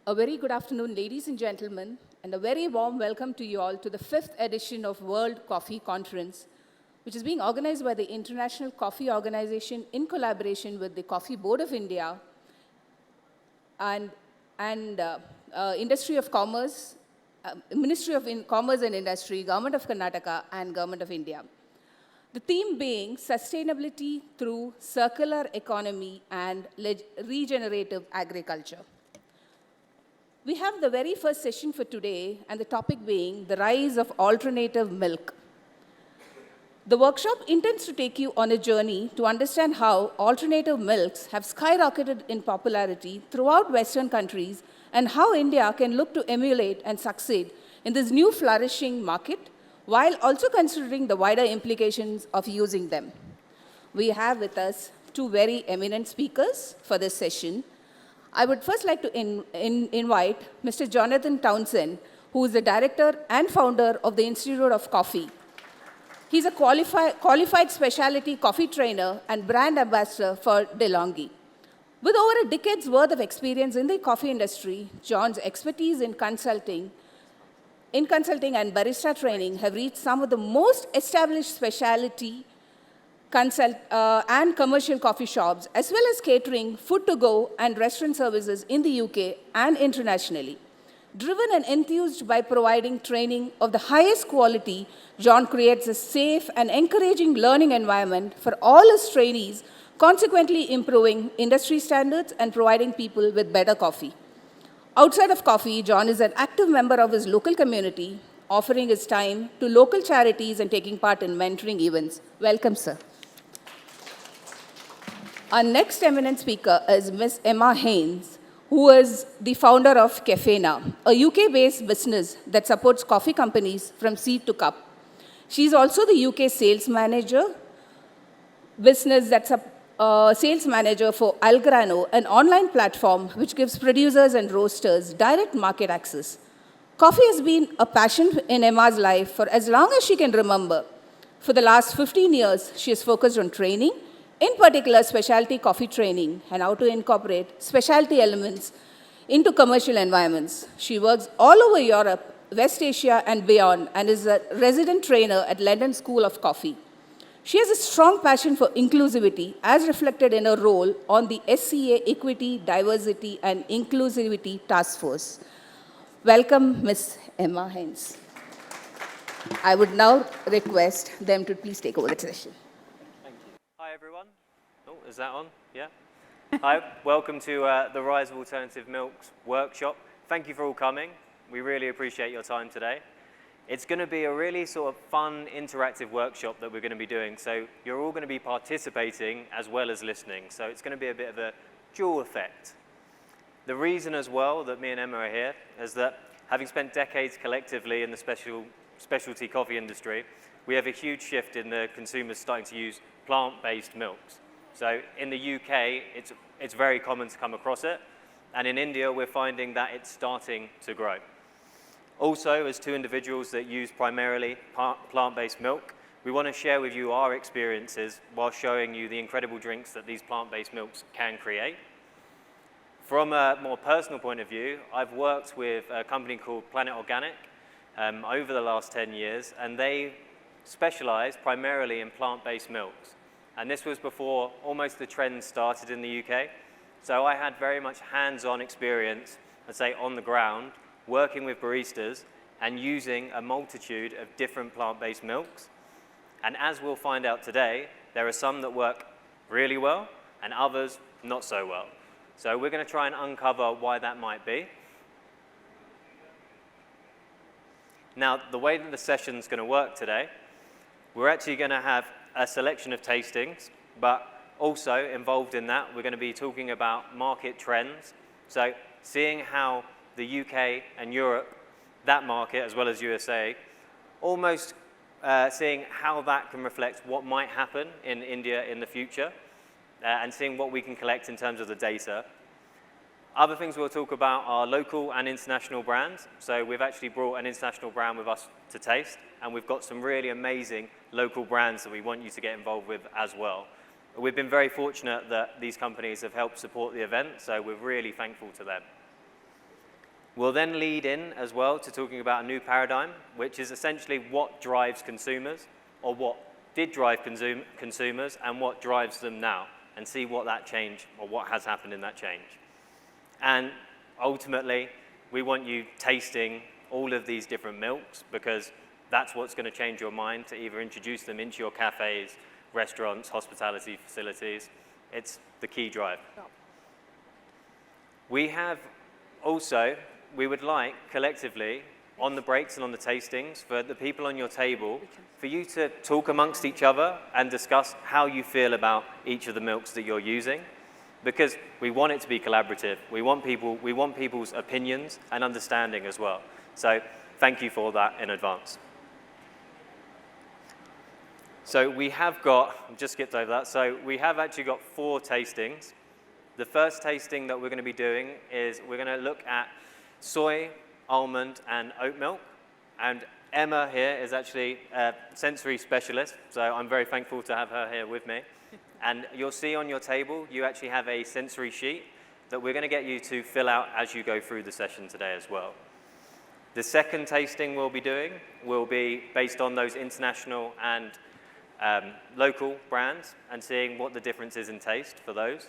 A very good afternoon, ladies and gentlemen, and a very warm welcome to you all to the 5th edition of World Coffee Conference, which is being organized by the International Coffee Organization in collaboration with the Coffee Board of India and, Industry of Commerce, Ministry of Commerce and Industry, Government of Karnataka, and Government of India. The theme being sustainability through circular economy and regenerative agriculture. We have the very first session for today, and the topic being the rise of alternative milk. The workshop intends to take you on a journey to understand how alternative milks have skyrocketed in popularity throughout Western countries and how India can look to emulate and succeed in this new flourishing market while also considering the wider implications of using them. We have with us two very eminent speakers for this session. I would first like to invite Mr. Jonathan Townsend, who is the director and founder of the Institute of Coffee. He's a qualified specialty coffee trainer and brand ambassador for DeLonghi. With over a decade's worth of experience in the coffee industry, John's expertise in consulting and barista training have reached some of the most established specialty and commercial coffee shops, as well as catering, food-to-go, and restaurant services in the UK and internationally. Driven and enthused by providing training of the highest quality, John creates a safe and encouraging learning environment for all his trainees, consequently improving industry standards and providing people with better coffee. Outside of coffee, John is an active member of his local community, offering his time to local charities and taking part in mentoring events. Welcome, sir. Our next eminent speaker is Ms. Emma Haynes, who is the founder of Cafena, a UK-based business that supports coffee companies from seed to cup. She's also the UK sales manager, sales manager for Algrano, an online platform which gives producers and roasters direct market access. Coffee has been a passion in Emma's life for as long as she can remember. For the last 15 years, she has focused on training, in particular specialty coffee training, and how to incorporate specialty elements into commercial environments. She works all over Europe, West Asia, and beyond, and is a resident trainer at London School of Coffee. She has a strong passion for inclusivity, as reflected in her role on the SCA Equity, Diversity, and Inclusivity Task Force. Welcome, Ms. Emma Haynes. I would now request them to please take over the session. Hi everyone. Oh, is that on? Yeah. Hi, welcome to the Rise of Alternative Milks workshop. Thank you for all coming. We really appreciate your time today. It's going to be a really sort of fun, interactive workshop that we're going to be doing. So you're all going to be participating as well as listening. So it's going to be a bit of a dual effect. The reason as well that me and Emma are here is that having spent decades collectively in the specialty coffee industry, we have a huge shift in the consumers starting to use plant-based milks. So in the UK, it's very common to come across it. And in India, we're finding that it's starting to grow. Also, as two individuals that use primarily plant-based milk, we want to share with you our experiences while showing you the incredible drinks that these plant-based milks can create. From a more personal point of view, I've worked with a company called Planet Organic over the last 10 years, and they specialize primarily in plant-based milks. And this was before almost the trend started in the UK. So I had very much hands-on experience, let's say on the ground, working with baristas and using a multitude of different plant-based milks. And as we'll find out today, there are some that work really well and others not so well. So we're going to try and uncover why that might be. Now, the way that the session's going to work today, we're actually going to have a selection of tastings, but also involved in that, we're going to be talking about market trends. So seeing how the UK and Europe, that market, as well as USA, almost seeing how that can reflect what might happen in India in the future, and seeing what we can collect in terms of the data. Other things we'll talk about are local and international brands. So we've actually brought an international brand with us to taste, and we've got some really amazing local brands that we want you to get involved with as well. We've been very fortunate that these companies have helped support the event, so we're really thankful to them. We'll then lead in as well to talking about a new paradigm, which is essentially what drives consumers, or what did drive consumers, and what drives them now, and see what that change, or what has happened in that change. And ultimately, we want you tasting all of these different milks, because that's what's going to change your mind to either introduce them into your cafes, restaurants, hospitality facilities. It's the key drive. We have also, we would like collectively on the breaks and on the tastings for the people on your table, for you to talk amongst each other and discuss how you feel about each of the milks that you're using, because we want it to be collaborative. We want people's opinions and understanding as well. So thank you for that in advance. So we have got, just skipped over that, so we have actually got 4 tastings. The first tasting that we're going to be doing is we're going to look at soy, almond, and oat milk. And Emma here is actually a sensory specialist, so I'm very thankful to have her here with me. And you'll see on your table, you actually have a sensory sheet that we're going to get you to fill out as you go through the session today as well. The second tasting we'll be doing will be based on those international and local brands and seeing what the difference is in taste for those.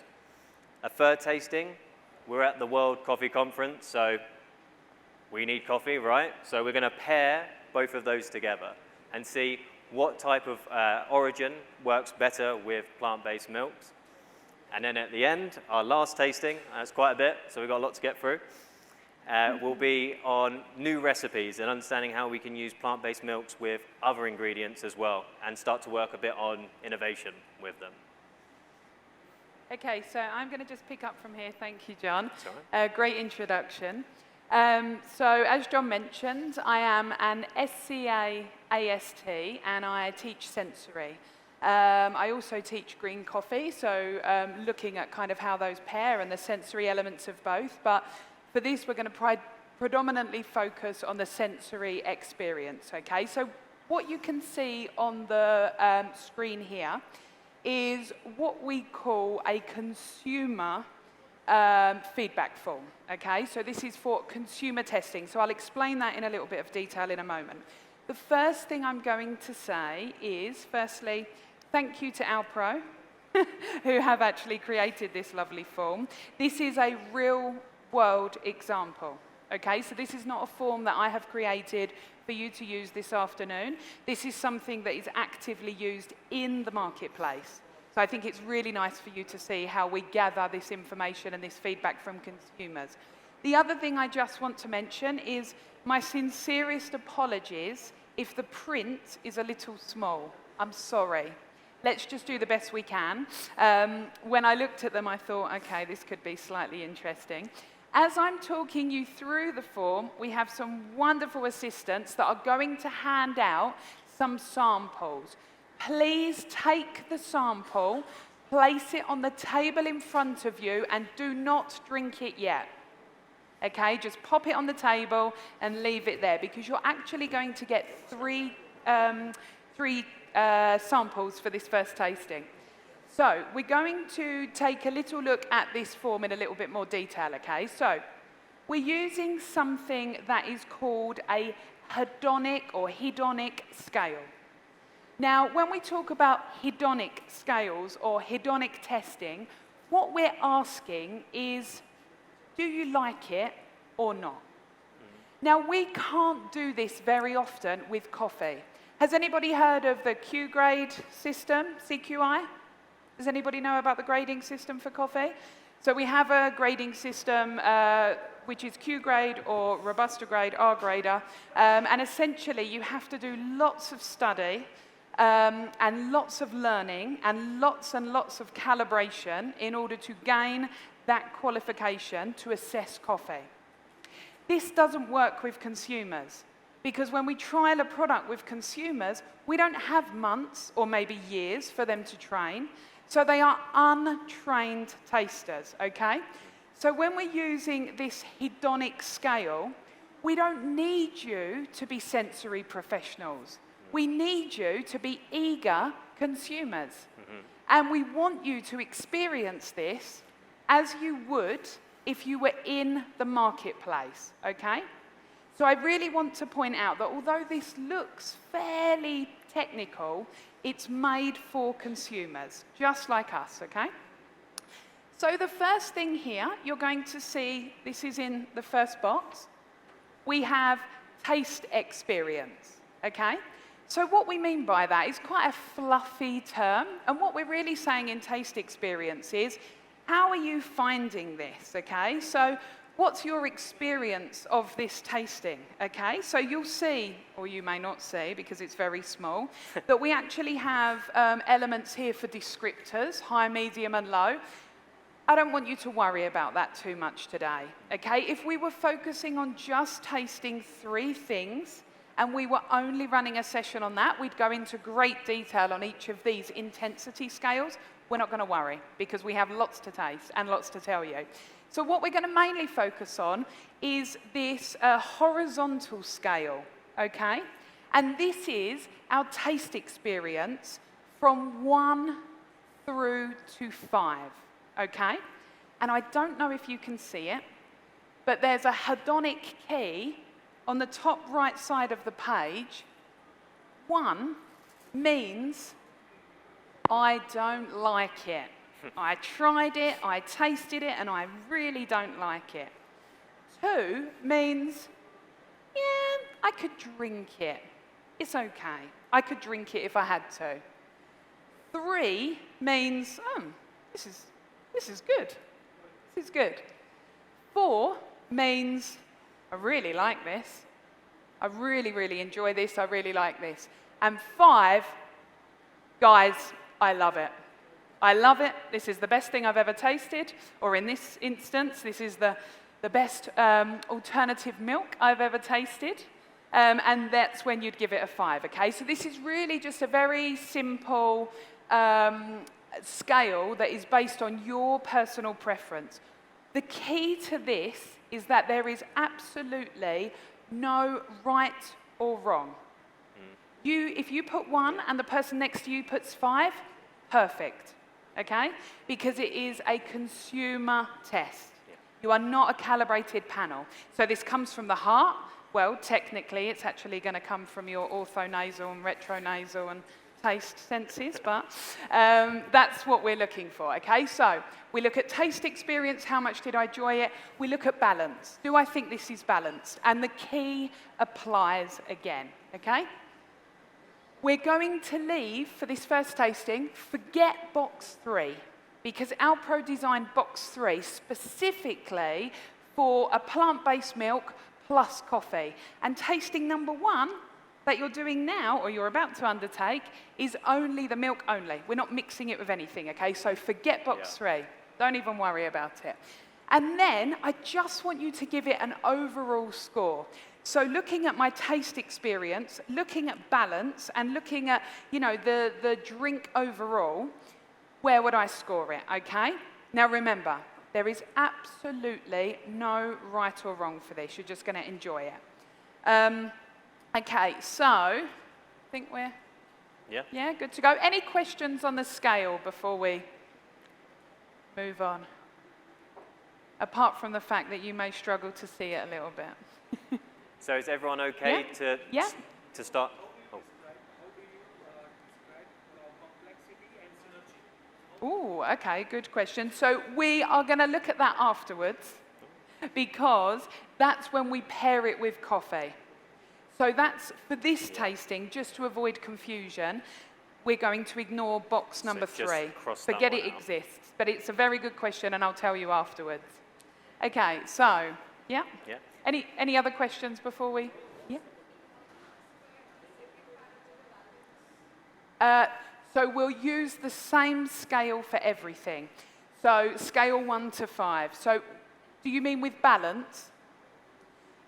A third tasting, we're at the World Coffee Conference, so we need coffee, right? So we're going to pair both of those together and see what type of origin works better with plant-based milks. And then at the end, our last tasting, that's quite a bit, so we've got a lot to get through, will be on new recipes and understanding how we can use plant-based milks with other ingredients as well and start to work a bit on innovation with them. Okay, so I'm going to just pick up from here. Thank you, John. Sorry. Great introduction. So as John mentioned, I am an SCA AST and I teach sensory. I also teach green coffee, so looking at kind of how those pair and the sensory elements of both. But for this, we're going to predominantly focus on the sensory experience, okay? So what you can see on the screen here is what we call a consumer feedback form, okay? So this is for consumer testing. So I'll explain that in a little bit of detail in a moment. The first thing I'm going to say is, firstly, thank you to Alpro, who have actually created this lovely form. This is a real-world example, okay? So this is not a form that I have created for you to use this afternoon. This is something that is actively used in the marketplace. So I think it's really nice for you to see how we gather this information and this feedback from consumers. The other thing I just want to mention is my sincerest apologies if the print is a little small. I'm sorry. Let's just do the best we can. When I looked at them, I thought, okay, this could be slightly interesting. As I'm talking you through the form, we have some wonderful assistants that are going to hand out some samples. Please take the sample, place it on the table in front of you, and do not drink it yet. Okay, just pop it on the table and leave it there, because you're actually going to get three samples for this first tasting. So we're going to take a little look at this form in a little bit more detail, okay? So we're using something that is called a hedonic or hedonic scale. Now, when we talk about hedonic scales or hedonic testing, what we're asking is, do you like it or not? Now, we can't do this very often with coffee. Has anybody heard of the Q-grade system, CQI? Does anybody know about the grading system for coffee? So we have a grading system which is Q-grade or Robusta grade, R-grader, and essentially you have to do lots of study and lots of learning and lots of calibration in order to gain that qualification to assess coffee. This doesn't work with consumers, because when we trial a product with consumers, we don't have months or maybe years for them to train. So they are untrained tasters, okay? So when we're using this hedonic scale, we don't need you to be sensory professionals. We need you to be eager consumers. And we want you to experience this as you would if you were in the marketplace, okay? So I really want to point out that although this looks fairly technical, it's made for consumers, just like us, okay? So the first thing here, you're going to see, this is in the first box, we have taste experience, okay? So what we mean by that is quite a fluffy term, and what we're really saying in taste experience is, how are you finding this, okay? So what's your experience of this tasting, okay? So you'll see, or you may not see because it's very small, that we actually have elements here for descriptors, high, medium, and low. I don't want you to worry about that too much today, okay? If we were focusing on just tasting 3 things and we were only running a session on that, we'd go into great detail on each of these intensity scales. We're not going to worry because we have lots to taste and lots to tell you. So what we're going to mainly focus on is this horizontal scale, okay? And this is our taste experience from 1 through to 5. Okay? And I don't know if you can see it, but there's a hedonic key on the top right side of the page. 1 means I don't like it. I tried it, I tasted it, and I really don't like it. 2 means, yeah, I could drink it. It's okay. I could drink it if I had to. 3 means, this is good. This is good. 4 means, I really like this. I really, really enjoy this. I really like this. And 5, guys, I love it. I love it. This is the best thing I've ever tasted. Or in this instance, this is the best alternative milk I've ever tasted. And that's when you'd give it a 5, okay? So this is really just a very simple scale that is based on your personal preference. The key to this is that there is absolutely no right or wrong. If you put 1 and the person next to you puts 5, perfect, okay? Because it is a consumer test. You are not a calibrated panel. So this comes from the heart. Well, technically, it's actually going to come from your orthonasal and retronasal and taste senses, but that's what we're looking for, okay? So we look at taste experience, how much did I enjoy it? We look at balance. Do I think this is balanced? And the key applies again, okay? We're going to leave, for this first tasting, forget box 3, because Alpro designed box 3 specifically for a plant-based milk plus coffee. And tasting number 1, that you're doing now, or you're about to undertake, is only the milk only. We're not mixing it with anything, okay? So forget box 3. Don't even worry about it. And then I just want you to give it an overall score. So looking at my taste experience, looking at balance, and looking at, you know, the drink overall, where would I score it, okay? Now remember, there is absolutely no right or wrong for this. You're just going to enjoy it. Okay, so I think we're good to go. Any questions on the scale before we move on? Apart from the fact that you may struggle to see it a little bit. So is everyone okay to start? Oh, okay, good question. So we are going to look at that afterwards because that's when we pair it with coffee. So that's, for this tasting, just to avoid confusion, we're going to ignore box number 3. Forget it exists. But it's a very good question, and I'll tell you afterwards. Okay, so, yeah? Any other questions before we? Yeah? So we'll use the same scale for everything. So scale 1 to 5. So do you mean with balance?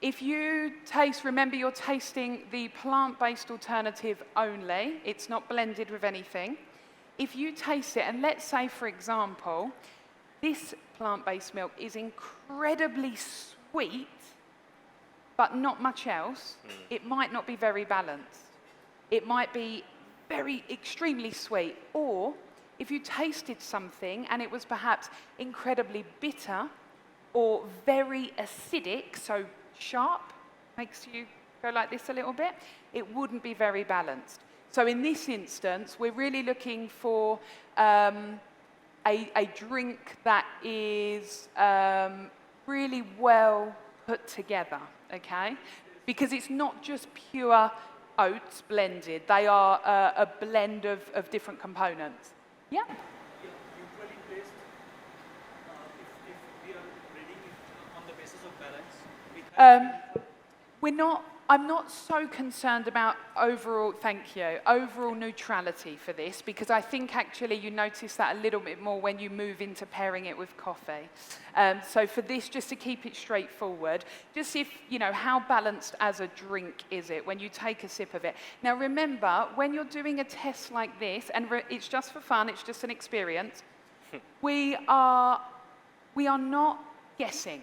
If you taste, remember you're tasting the plant-based alternative only. It's not blended with anything. If you taste it, and let's say, for example, this plant-based milk is incredibly sweet, but not much else, it might not be very balanced. It might be extremely sweet. Or if you tasted something and it was perhaps incredibly bitter, or very acidic, so sharp, makes you go like this a little bit, it wouldn't be very balanced. So in this instance, we're really looking for a drink that is really well put together, okay? Because it's not just pure oats blended. They are a blend of different components. Yeah? Usually placed, if we are reading it on the basis of balance, I'm not so concerned about overall neutrality for this, because I think actually you notice that a little bit more when you move into pairing it with coffee. So for this, just to keep it straightforward, just if, how balanced as a drink is it when you take a sip of it? Now remember, when you're doing a test like this, and it's just for fun, it's just an experience, we are not guessing.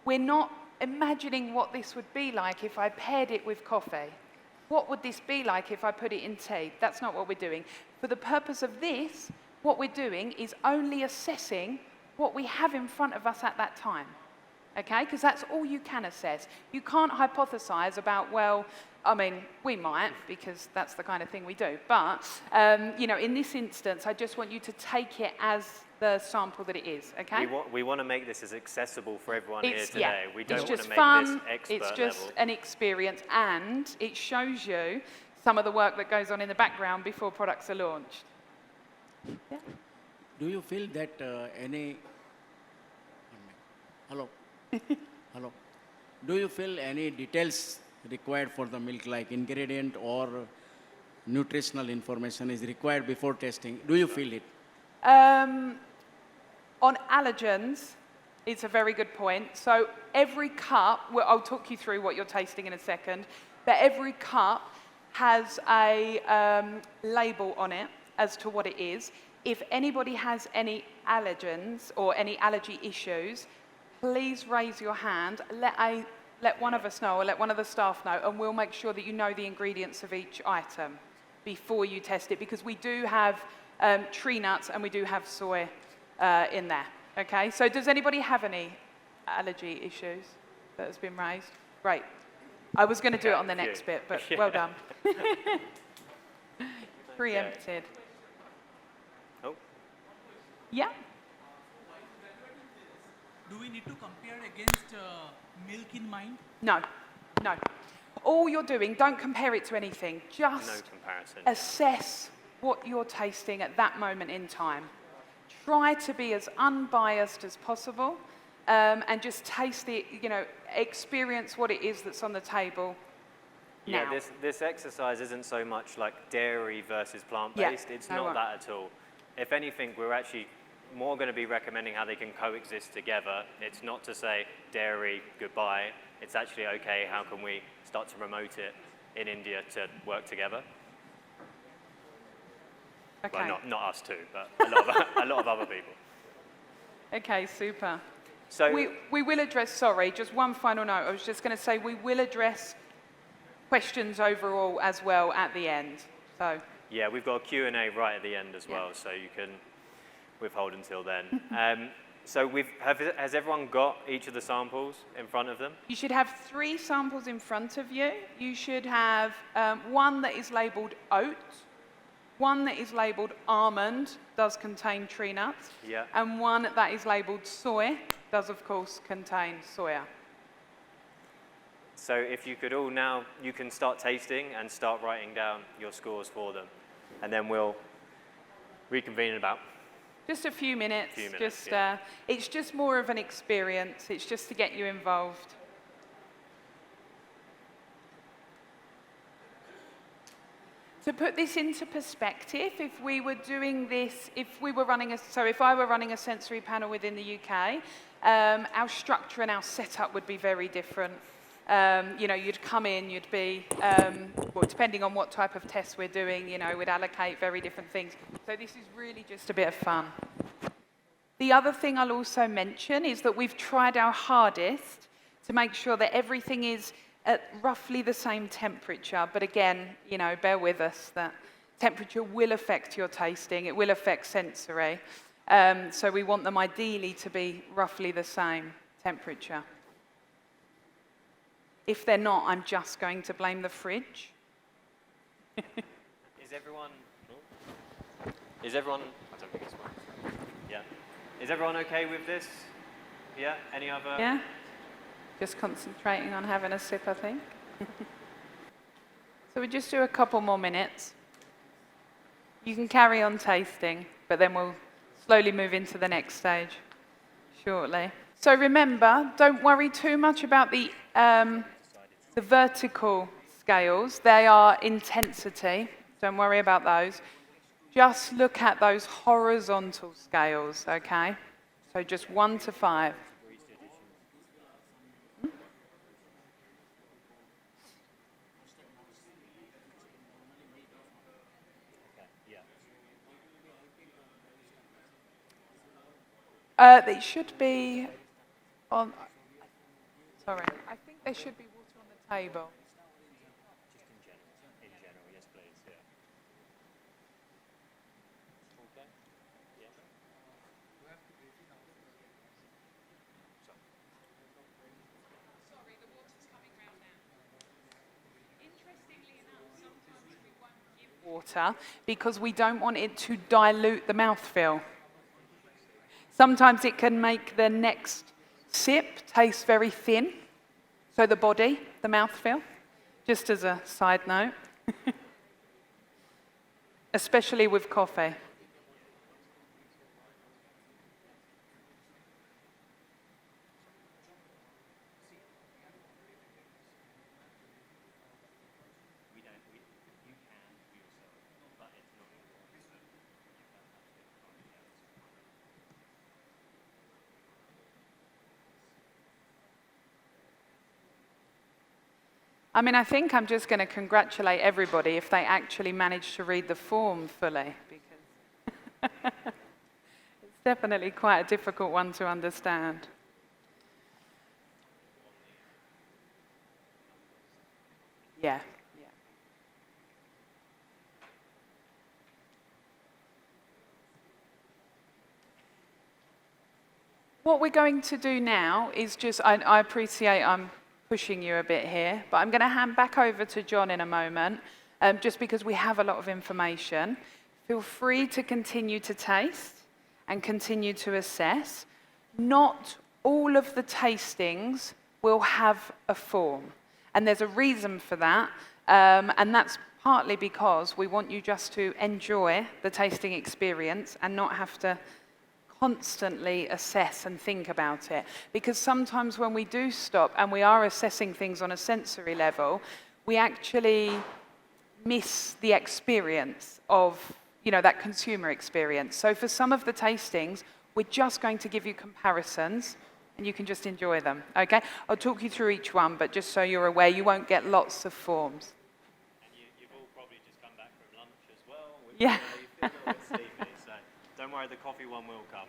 We're not imagining what this would be like if I paired it with coffee. What would this be like if I put it in tea? That's not what we're doing. For the purpose of this, what we're doing is only assessing what we have in front of us at that time. Okay? Because that's all you can assess. You can't hypothesize about, well, I mean, we might, because that's the kind of thing we do. But, in this instance, I just want you to take it as the sample that it is, okay? We want to make this as accessible for everyone here today. Yeah, We don't it's want just to make fun, this expert it's just level. an experience, and it shows you some of the work that goes on in the background before products are launched. Yeah. Do you feel that hello, hello? Do you feel any details required for the milk, like ingredient or nutritional information is required before testing? Do you feel it? On allergens, it's a very good point. So every cup, well, I'll talk you through what you're tasting in a second, but every cup has a label on it as to what it is. If anybody has any allergens or any allergy issues, please raise your hand. Let one of us know, or let one of the staff know, and we'll make sure that you know the ingredients of each item before you test it, because we do have tree nuts and we do have soy in there. Okay, so does anybody have any allergy issues that has been raised? Great. I was going to do it on the next bit, but well done. Preempted. Oh, Yeah. do we need to compare against milk in mind? No. All you're doing, don't compare it to anything. no Just comparison. assess what you're tasting at that moment in time. Try to be as unbiased as possible, and just taste the, experience what it is that's on the table Yeah, now. this exercise isn't so much like dairy versus plant-based. Yeah, It's no not one. that at all. If anything, we're actually more going to be recommending how they can coexist together. It's not to say dairy, goodbye. It's actually, okay, how can we start to promote it in India to work together? Okay. Well, not us two, but a lot of other people. Okay, super. So We will address, sorry, just one final note. I was just going to say we will address questions overall as well at the end. So, yeah, we've got a Q&A right at the end as Yeah. well, so you can withhold until then. So has everyone got each of the samples in front of them? you should have 3 samples in front of you. You should have one that is labelled oat, one that is labelled almond, does contain tree nuts, Yeah. and one that is labelled soy, does of course contain soya. So if you could all now, you can start tasting and start writing down your scores for them. And then we'll reconvene in about. Just a few minutes. Few minutes, It's just more of an experience. It's just to get you involved. To put this into perspective, if we were doing this, if I were running a sensory panel within the UK, our structure and our setup would be very different. You'd come in, you'd be, depending on what type of test we're doing, we'd allocate very different things. So this is really just a bit of fun. The other thing I'll also mention is that we've tried our hardest to make sure that everything is at roughly the same temperature. But again, bear with us, that temperature will affect your tasting. It will affect sensory. So we want them ideally to be roughly the same. temperature. If they're not, I'm just going to blame the fridge. Is everyone? Is everyone? I don't think it's one. Yeah. Is everyone okay with this? Yeah. Any other? Yeah? Just concentrating on having a sip, I think. So we just do a couple more minutes. You can carry on tasting, but then we'll slowly move into the next stage shortly. So remember, don't worry too much about the vertical scales. They are intensity. Don't worry about those. Just look at those horizontal scales, okay? So just 1 to 5. They should be on. Sorry, I think there should be water on the table. In general, yes, please. Yeah. Okay. Yeah. Sorry, the water's coming round now. Interestingly enough, sometimes we won't give water because we don't want it to dilute the mouthfeel. Sometimes it can make the next sip taste very thin, so the body, the mouthfeel, just as a side note, especially with coffee. I mean, I think I'm just going to congratulate everybody if they actually manage to read the form fully, because it's definitely quite a difficult one to understand. Yeah. What we're going to do now is just, I appreciate I'm pushing you a bit here, but I'm going to hand back over to John in a moment, just because we have a lot of information. Feel free to continue to taste and continue to assess. Not all of the tastings will have a form, and there's a reason for that, and that's partly because we want you just to enjoy the tasting experience and not have to constantly assess and think about it. Because sometimes when we do stop and we are assessing things on a sensory level, we actually miss the experience of, that consumer experience. So for some of the tastings, we're just going to give you comparisons and you can just enjoy them, okay? I'll talk you through each one, but just so you're aware, you won't get lots of forms. And you've all probably just come back from lunch as well. Yeah. You feel a bit sleepy, so don't worry, the coffee one will come.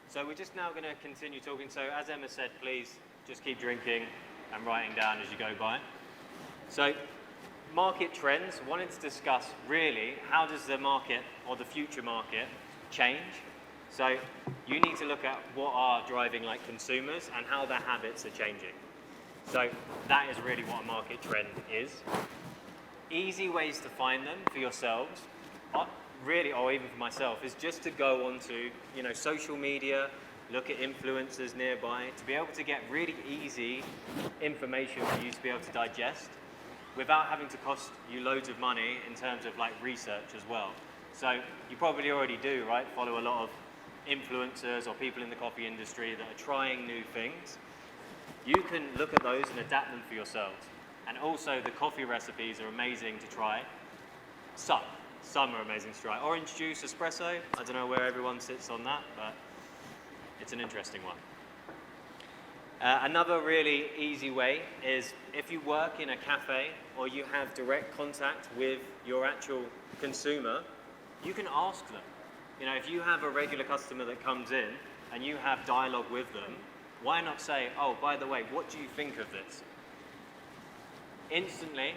So we're just now going to continue talking. So as Emma said, please just keep drinking and writing down as you go by. So market trends, wanted to discuss really how does the market or the future market change. So you need to look at what are driving like consumers and how their habits are changing. So that is really what a market trend is. Easy ways to find them for yourselves, really, or even for myself, is just to go onto, social media, look at influencers nearby, to be able to get really easy information for you to be able to digest without having to cost you loads of money in terms of like research as well. So you probably already do, right? Follow a lot of influencers or people in the coffee industry that are trying new things. You can look at those and adapt them for yourselves. And also the coffee recipes are amazing to try. Some are amazing to try. Orange juice, espresso, I don't know where everyone sits on that, but it's an interesting one. Another really easy way is if you work in a cafe or you have direct contact with your actual consumer, you can ask them. If you have a regular customer that comes in and you have dialogue with them, why not say, oh, by the way, what do you think of this? Instantly,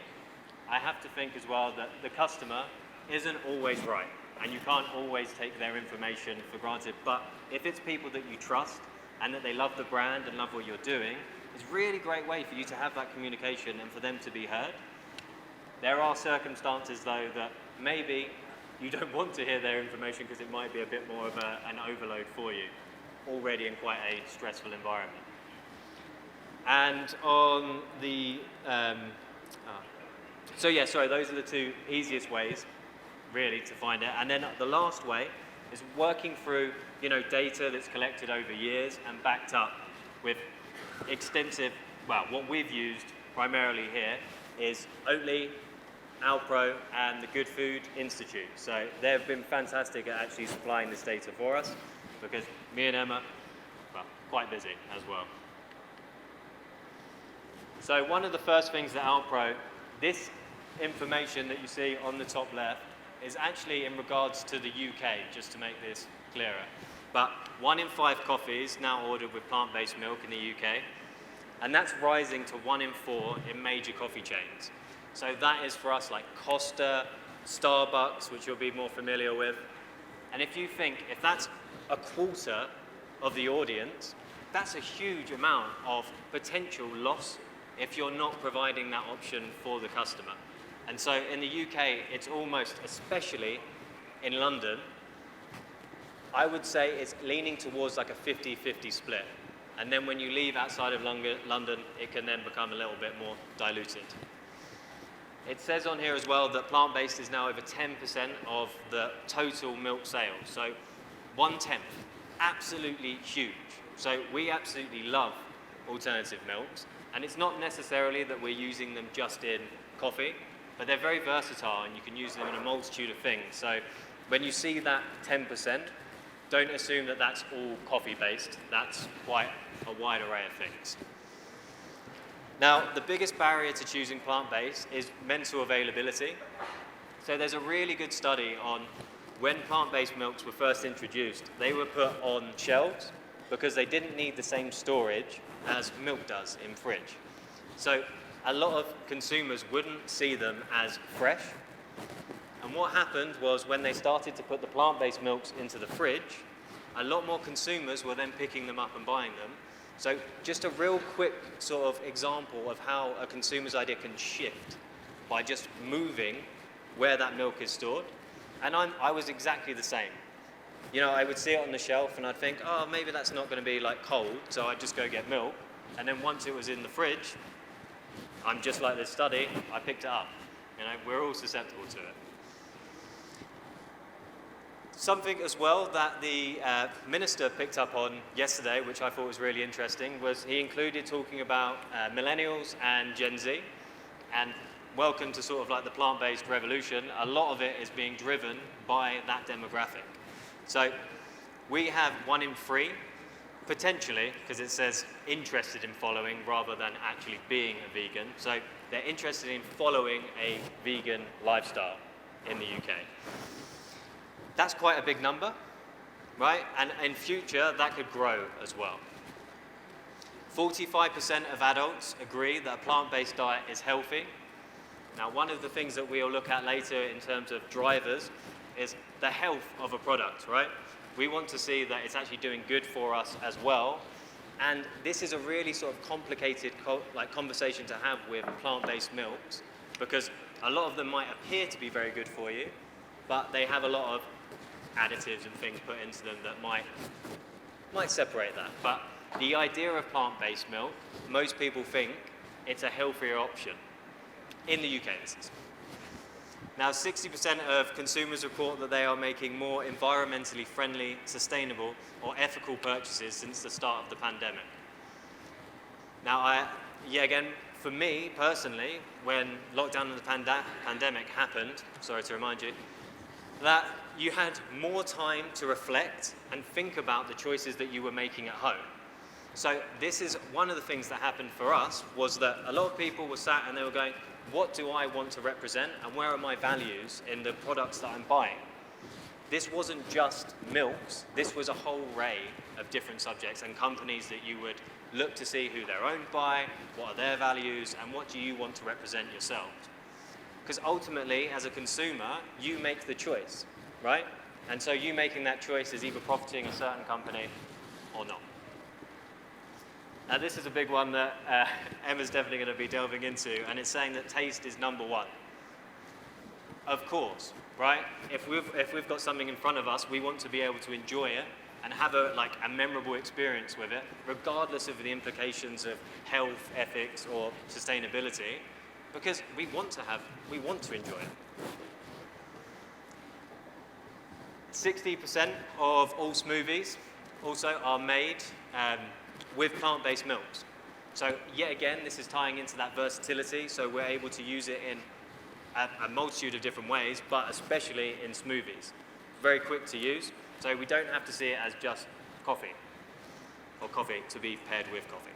I have to think as well that the customer isn't always right, and you can't always take their information for granted. But if it's people that you trust and that they love the brand and love what you're doing, it's a really great way for you to have that communication and for them to be heard. There are circumstances, though, that maybe you don't want to hear their information because it might be a bit more of an overload for you, already in quite a stressful environment. And on the, those are the two easiest ways, really, to find it. And then the last way is working through, data that's collected over years and backed up with extensive, what we've used primarily here is Oatly, Alpro, and the Good Food Institute. So they've been fantastic at actually supplying this data for us because me and Emma, quite busy as well. So one of the first things that Alpro, this information that you see on the top left is actually in regards to the UK, just to make this clearer. But 1 in 5 coffees now ordered with plant-based milk in the UK, and that's rising to 1 in 4 in major coffee chains. So that is for us like Costa, Starbucks, which you'll be more familiar with. And if you think, if that's a quarter of the audience, that's a huge amount of potential loss if you're not providing that option for the customer. And so in the UK, it's almost, especially in London, I would say it's leaning towards like a 50-50 split. And then when you leave outside of London, it can then become a little bit more diluted. It says on here as well that plant-based is now over 10% of the total milk sales. So 1/10, absolutely huge. So we absolutely love alternative milks. And it's not necessarily that we're using them just in coffee, but they're very versatile and you can use them in a multitude of things. So when you see that 10%, don't assume that that's all coffee-based. That's quite a wide array of things. Now, the biggest barrier to choosing plant-based is mental availability. So there's a really good study on when plant-based milks were first introduced. They were put on shelves because they didn't need the same storage as milk does in fridge. So a lot of consumers wouldn't see them as fresh. And what happened was when they started to put the plant-based milks into the fridge, a lot more consumers were then picking them up and buying them. So just a real quick sort of example of how a consumer's idea can shift by just moving where that milk is stored. And I was exactly the same. I would see it on the shelf and I'd think, oh, maybe that's not going to be like cold, so I'd just go get milk. And then once it was in the fridge, I'm just like this study, I picked it up. We're all susceptible to it. Something as well that the minister picked up on yesterday, which I thought was really interesting, was he included talking about millennials and Gen Z. And welcome to sort of like the plant-based revolution. A lot of it is being driven by that demographic. So we have 1 in 3, potentially, because it says interested in following rather than actually being a vegan. So they're interested in following a vegan lifestyle in the UK. That's quite a big number, right? And in future, that could grow as well. 45% of adults agree that a plant-based diet is healthy. Now, one of the things that we'll look at later in terms of drivers is the health of a product, right? We want to see that it's actually doing good for us as well. And this is a really sort of complicated conversation to have with plant-based milks because a lot of them might appear to be very good for you, but they have a lot of additives and things put into them that might separate that. But the idea of plant-based milk, most people think it's a healthier option. In the UK, this is. Now, 60% of consumers report that they are making more environmentally friendly, sustainable, or ethical purchases since the start of the pandemic. Now, again, for me personally, when lockdown and the pandemic happened, sorry to remind you, that you had more time to reflect and think about the choices that you were making at home. So this is one of the things that happened for us, was that a lot of people were sat and they were going, what do I want to represent and where are my values in the products that I'm buying? This wasn't just milks, this was a whole array of different subjects and companies that you would look to see who they're owned by, what are their values, and what do you want to represent yourselves. Because ultimately, as a consumer, you make the choice, right? And so you making that choice is either profiting a certain company or not. Now, this is a big one that Emma's definitely going to be delving into, and it's saying that taste is number one. Of course, right? If we've got something in front of us, we want to be able to enjoy it and have a memorable experience with it, regardless of the implications of health, ethics, or sustainability, because we want to enjoy it. 60% of all smoothies also are made with plant-based milks. So yet again, this is tying into that versatility, so we're able to use it in a multitude of different ways, but especially in smoothies. Very quick to use, so we don't have to see it as just coffee, or coffee to be paired with coffee.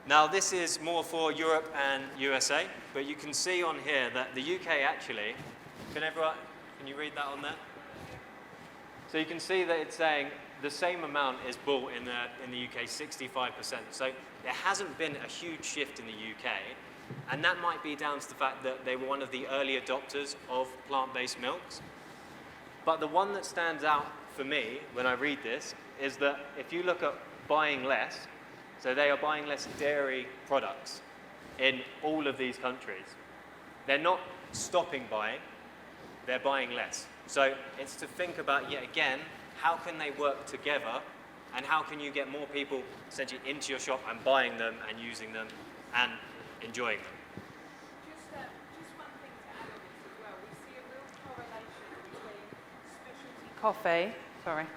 Now, this is more for Europe and USA, but you can see on here that the UK actually, can you read that on there? So you can see that it's saying the same amount is bought in the UK, 65%. So there hasn't been a huge shift in the UK, and that might be down to the fact that they were one of the early adopters of plant-based milks. But the one that stands out for me when I read this is that if you look at buying less, so they are buying less dairy products in all of these countries. They're not stopping buying, they're buying less. So it's to think about, yet again, how can they work together, and how can you get more people essentially into your shop and buying them and using them and enjoying them. Just one thing to add on this as well. We see a real correlation between specialty coffee. Sorry.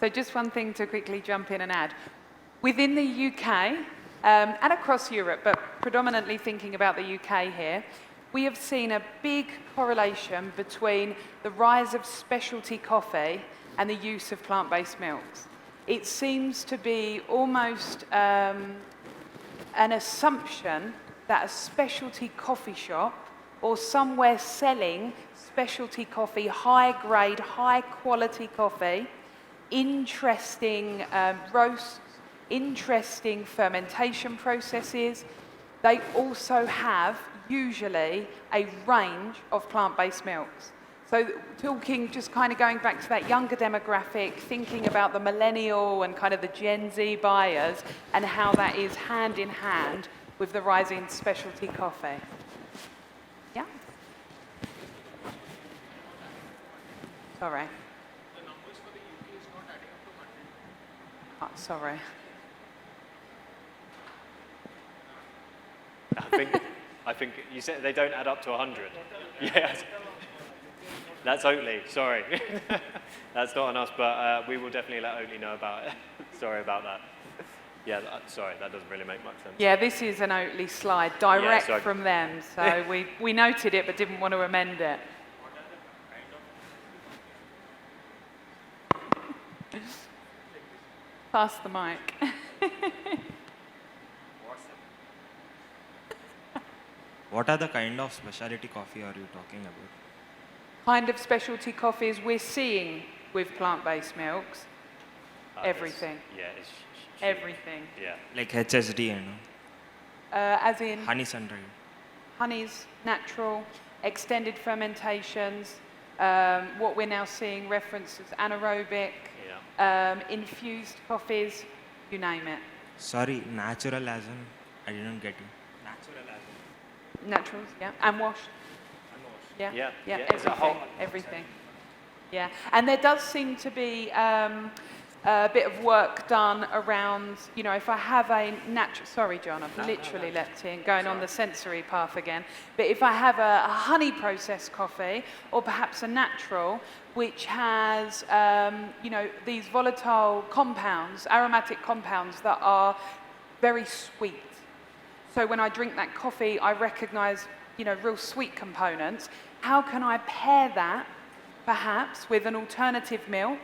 So just one thing to quickly jump in and add. Within the UK and across Europe, but predominantly thinking about the UK here, we have seen a big correlation between the rise of specialty coffee and the use of plant-based milks. It seems to be almost an assumption that a specialty coffee shop or somewhere selling specialty coffee, high-grade, high-quality coffee, interesting roasts, interesting fermentation processes, they also have usually a range of plant-based milks. So talking, just kind of going back to that younger demographic, thinking about the millennial and kind of the Gen Z buyers and how that is hand in hand with the rise in specialty coffee. Yeah? Sorry. The numbers for the UK is not adding up to 100. Oh, sorry. I think you said they don't add up to 100. Yes. That's Oatly, sorry. That's not on us, but we will definitely let Oatly know about it. Sorry about that. Yeah, sorry, that doesn't really make much sense. Yeah, this is an Oatly slide direct so- from them, so we noted it but didn't want to amend it. Pass the mic. What are the kind of specialty coffee are you talking about? Kind of specialty coffees we're seeing with plant-based milks. Everything. It's Everything. Yeah. Like HSD and As in honey sun-dried. honeys, natural, extended fermentations, what we're now seeing references anaerobic, infused coffees, you name it. Sorry, natural as in, I didn't get you. Natural as in. Naturals, yeah, and washed. Yeah, Yeah, yeah, yeah, it's a whole- everything. Yeah, and there does seem to be a bit of work done around, you know, if I have a natural, sorry John, I've literally leapt in, going on the sensory path again, but if I have a honey processed coffee, or perhaps a natural, which has, you know, these volatile compounds, aromatic compounds that are very sweet. So when I drink that coffee, I recognize, you know, real sweet components. How can I pair that, perhaps, with an alternative milk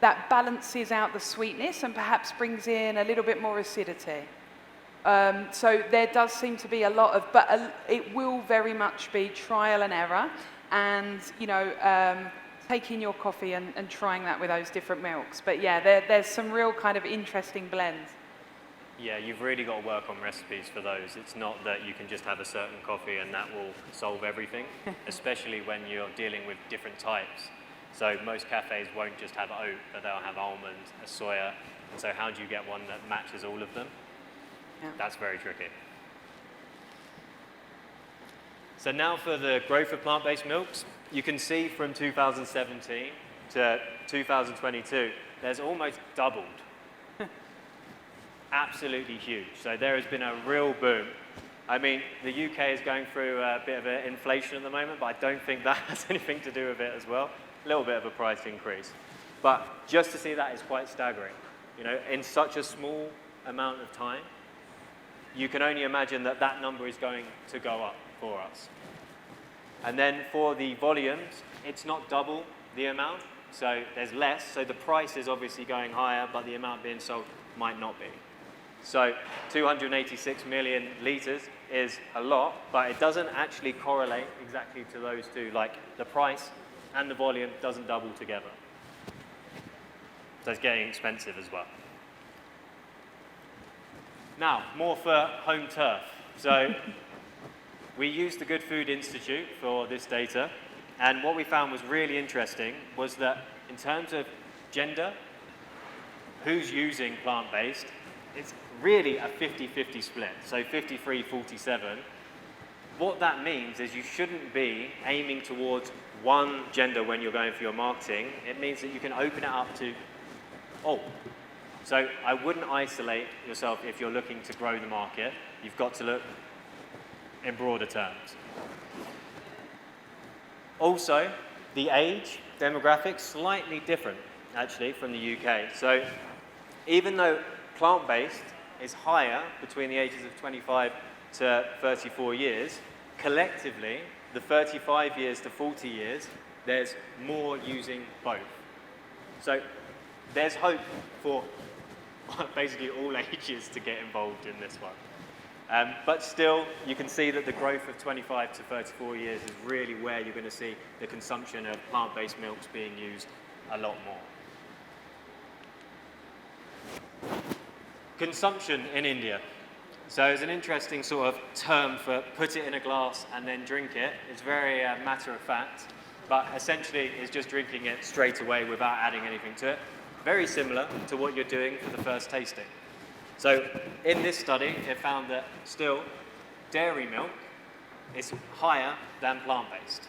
that balances out the sweetness and perhaps brings in a little bit more acidity? So there does seem to be a lot of, but it will very much be trial and error, and, you know, taking your coffee and trying that with those different milks. But yeah, there's some real kind of interesting blends. Yeah, you've really got to work on recipes for those. It's not that you can just have a certain coffee and that will solve everything, especially when you're dealing with different types. So most cafes won't just have oat, but they'll have almond, a soya. And so how do you get one that matches all of them? Yeah. That's very tricky. So now for the growth of plant-based milks, you can see from 2017 to 2022, there's almost doubled. Absolutely huge. So there has been a real boom. I mean, the UK is going through a bit of an inflation at the moment, but I don't think that has anything to do with it as well. A little bit of a price increase. But just to see that is quite staggering. You know, in such a small amount of time, you can only imagine that that number is going to go up for us. And then for the volumes, it's not double the amount, so there's less. So the price is obviously going higher, but the amount being sold might not be. So 286 million litres is a lot, but it doesn't actually correlate exactly to those two. Like the price and the volume doesn't double together. So it's getting expensive as well. Now, more for home turf. So we used the Good Food Institute for this data, and what we found was really interesting was that in terms of gender, who's using plant-based, it's really a 50-50 split, so 53-47. What that means is you shouldn't be aiming towards one gender when you're going for your marketing. It means that you can open it up to all. So I wouldn't isolate yourself if you're looking to grow the market. You've got to look in broader terms. Also, the age demographic slightly different, actually, from the UK. So even though plant-based is higher between the ages of 25 to 34 years, collectively, the 35 years to 40 years, there's more using both. So there's hope for basically all ages to get involved in this one. But still, you can see that the growth of 25 to 34 years is really where you're going to see the consumption of plant-based milks being used a lot more. Consumption in India. So it's an interesting sort of term for put it in a glass and then drink it. It's very matter of fact, but essentially it's just drinking it straight away without adding anything to it. Very similar to what you're doing for the first tasting. So in this study, it found that still dairy milk is higher than plant-based.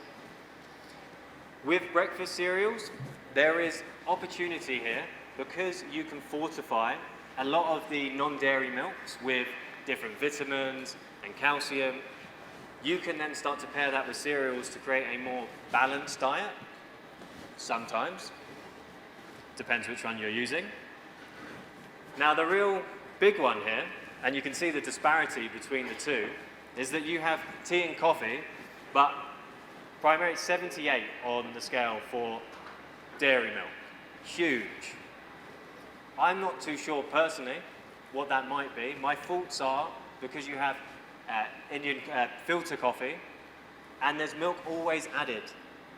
With breakfast cereals, there is opportunity here because you can fortify a lot of the non-dairy milks with different vitamins and calcium. You can then start to pair that with cereals to create a more balanced diet. Sometimes. Depends which one you're using. Now the real big one here, and you can see the disparity between the two, is that you have tea and coffee, but primarily 78 on the scale for dairy milk. Huge. I'm not too sure personally what that might be. My thoughts are because you have Indian filter coffee and there's milk always added.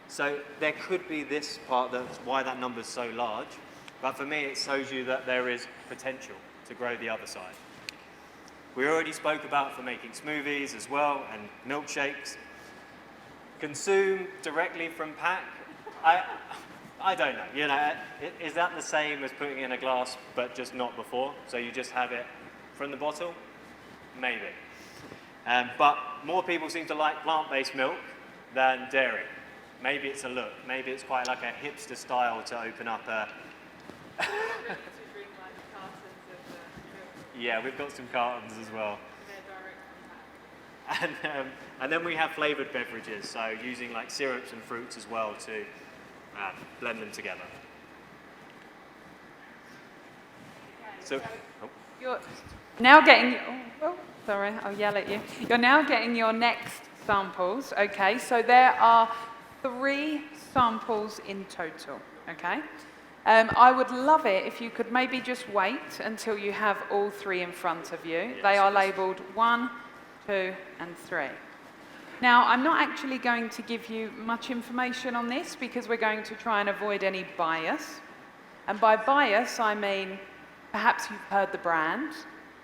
So there could be this part that's why that number's so large. But for me, it shows you that there is potential to grow the other side. We already spoke about for making smoothies as well and milkshakes. Consume directly from pack. I don't know, you know, is that the same as putting in a glass but just not before? So you just have it from the bottle? Maybe. But more people seem to like plant-based milk than dairy. Maybe it's a look, maybe it's quite like a hipster style to open up a... Yeah, we've got some cartons as well. And then we have flavoured beverages, so using like syrups and fruits as well to blend them together. So, You're now getting, sorry, I'll yell at you. You're now getting your next samples, okay? So there are 3 samples in total, okay? I would love it if you could maybe just wait until you have all 3 in front of you. Yes, They are yes. labelled 1, 2, and 3. Now, I'm not actually going to give you much information on this because we're going to try and avoid any bias. And by bias, I mean perhaps you've heard the brand,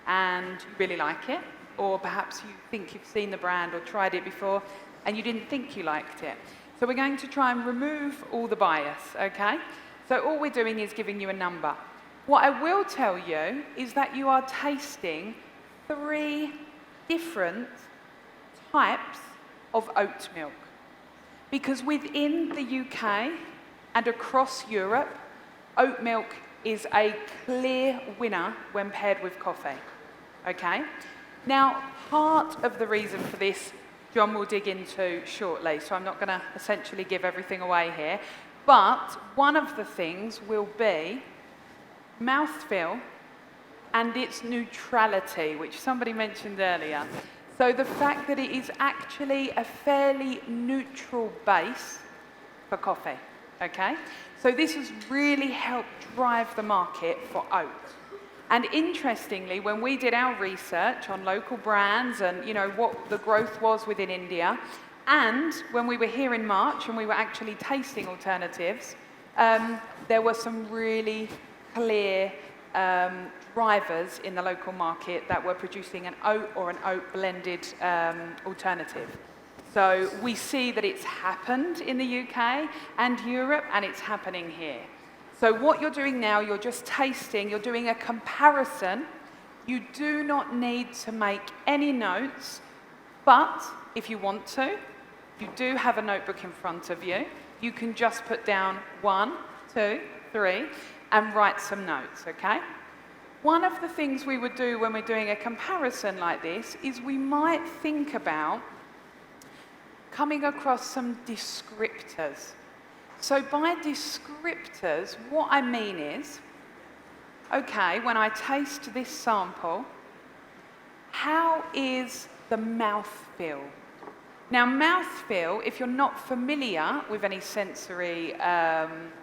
and you really like it, or perhaps you think you've seen the brand or tried it before and you didn't think you liked it. So we're going to try and remove all the bias, okay? So all we're doing is giving you a number. What I will tell you is that you are tasting 3 different types of oat milk. Because within the UK and across Europe, oat milk is a clear winner when paired with coffee, okay? Now, part of the reason for this, John will dig into shortly, so I'm not going to essentially give everything away here, but one of the things will be mouthfeel and its neutrality, which somebody mentioned earlier. So the fact that it is actually a fairly neutral base for coffee, okay? So this has really helped drive the market for oat. And interestingly, when we did our research on local brands and what the growth was within India, and when we were here in March and we were actually tasting alternatives, there were some really clear drivers in the local market that were producing an oat or an oat blended alternative. So we see that it's happened in the UK and Europe, and it's happening here. So what you're doing now, you're just tasting, you're doing a comparison. You do not need to make any notes, but if you want to, you do have a notebook in front of you. You can just put down 1, 2, 3, and write some notes, okay? One of the things we would do when we're doing a comparison like this is we might think about coming across some descriptors. So by descriptors, what I mean is, okay, when I taste this sample, how is the mouthfeel? Now, mouthfeel, if you're not familiar with any sensory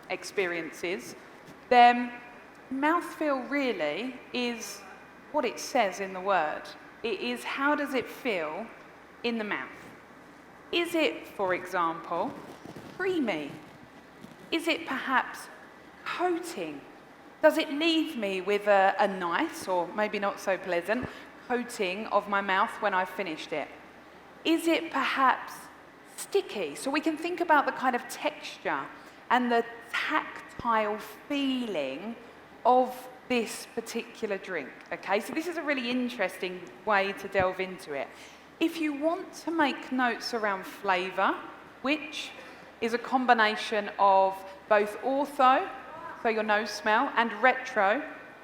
experiences, then mouthfeel really is what it says in the word. It is how does it feel in the mouth. Is it, for example, creamy? Is it perhaps coating? Does it leave me with a nice, or maybe not so pleasant, coating of my mouth when I've finished it? Is it perhaps sticky? So we can think about the kind of texture and the tactile feeling of this particular drink, okay? So this is a really interesting way to delve into it. If you want to make notes around flavour, which is a combination of both ortho, so your nose smell, and retro,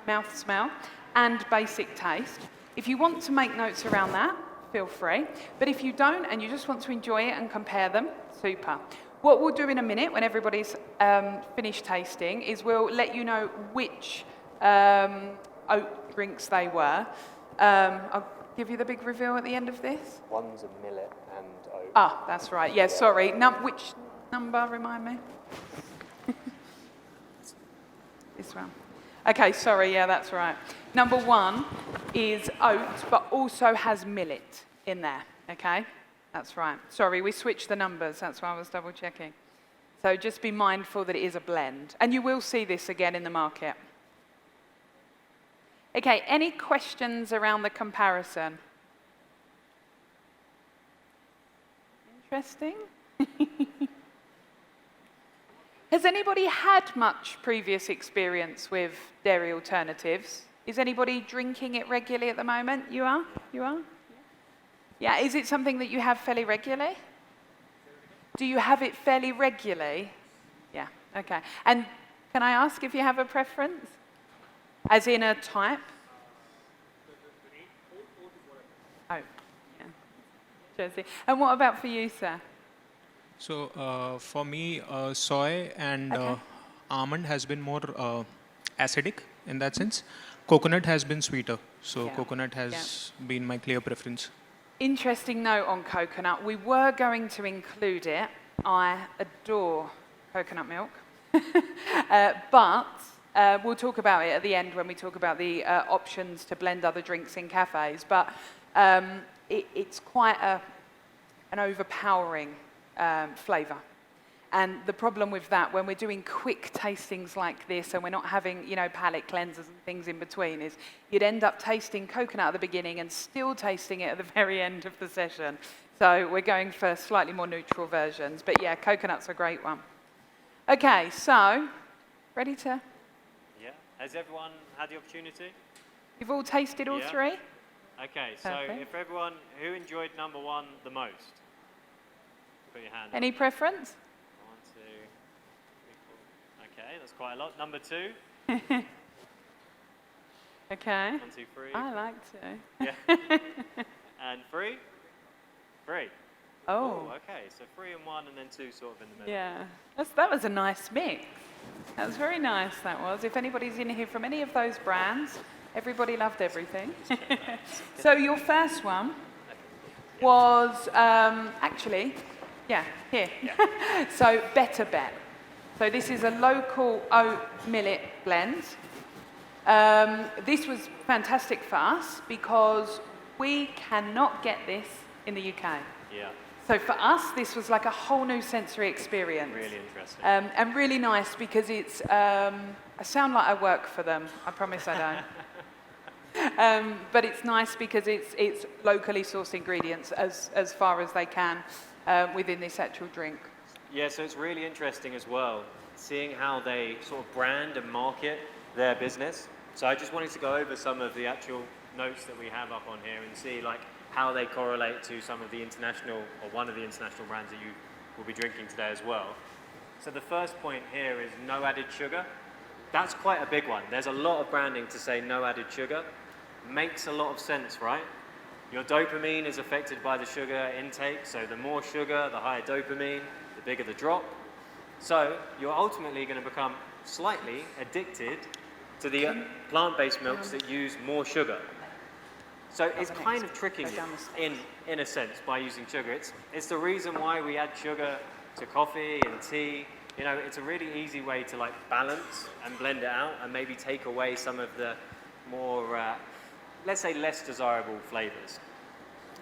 mouth smell, and basic taste. If you want to make notes around that, feel free. But if you don't and you just want to enjoy it and compare them, super. What we'll do in a minute when everybody's finished tasting is we'll let you know which oat drinks they were. I'll give you the big reveal at the end of this. One's a millet and oat. Ah, that's right. Yeah, sorry. Which number, remind me? This one. Okay, sorry, yeah, that's right. Number 1 is oat, but also has millet in there, okay? That's right. Sorry, we switched the numbers. That's why I was double checking. So just be mindful that it is a blend. And you will see this again in the market. Okay, any questions around the comparison? Interesting. Has anybody had much previous experience with dairy alternatives? Is anybody drinking it regularly at the moment? You are? You are? Yeah, is it something that you have fairly regularly? Do you have it fairly regularly? Yeah, okay. And can I ask if you have a preference? As in a type? Oh, yeah. Jersey. And what about for you, sir? So for me, soy and almond has been more acidic in that sense. Coconut has been sweeter. So Yeah. coconut has been my clear preference. Interesting note on coconut. We were going to include it. I adore coconut milk. But we'll talk about it at the end when we talk about the options to blend other drinks in cafes. But it's quite an overpowering flavour. And the problem with that, when we're doing quick tastings like this and we're not having, you know, palate cleansers and things in between, is you'd end up tasting coconut at the beginning and still tasting it at the very end of the session. So we're going for slightly more neutral versions. But yeah, coconut's a great one. Okay, so ready to? Yeah. Has everyone had the opportunity? You've all tasted all Yeah. three? Okay, so Perfect. if everyone, who enjoyed number one the most? Put your hand up. Any preference? 1, 2, 3, 4. Okay, that's quite a lot. Number 2. Okay. 1, 2, 3. I like to. Yeah. And 3. 3. Oh, Okay, so 3 and 1, and then 2 sort of in the middle. yeah. That was a nice mix. That was very nice, that was. If anybody's in here from any of those brands, everybody loved everything. So your first one was actually, yeah, here. So Better Bet. So this is a local oat millet blend. This was fantastic for us because we cannot get this in the UK. Yeah, So for us, this was like a whole new sensory experience. really interesting. And really nice because it's, I sound like I work for them. I promise I don't. But it's nice because it's locally sourced ingredients as far as they can within this actual drink. Yeah, so it's really interesting as well, seeing how they sort of brand and market their business. So I just wanted to go over some of the actual notes that we have up on here and see like how they correlate to some of the international, or one of the international brands that you will be drinking today as well. So the first point here is no added sugar. That's quite a big one. There's a lot of branding to say no added sugar. Makes a lot of sense, right? Your dopamine is affected by the sugar intake, so the more sugar, the higher dopamine, the bigger the drop. So you're ultimately going to become slightly addicted to the plant-based milks that use more sugar. So it's kind of tricking you in a sense by using sugar. It's the reason why we add sugar to coffee and tea. You know, it's a really easy way to like balance and blend it out and maybe take away some of the more, let's say, less desirable flavors.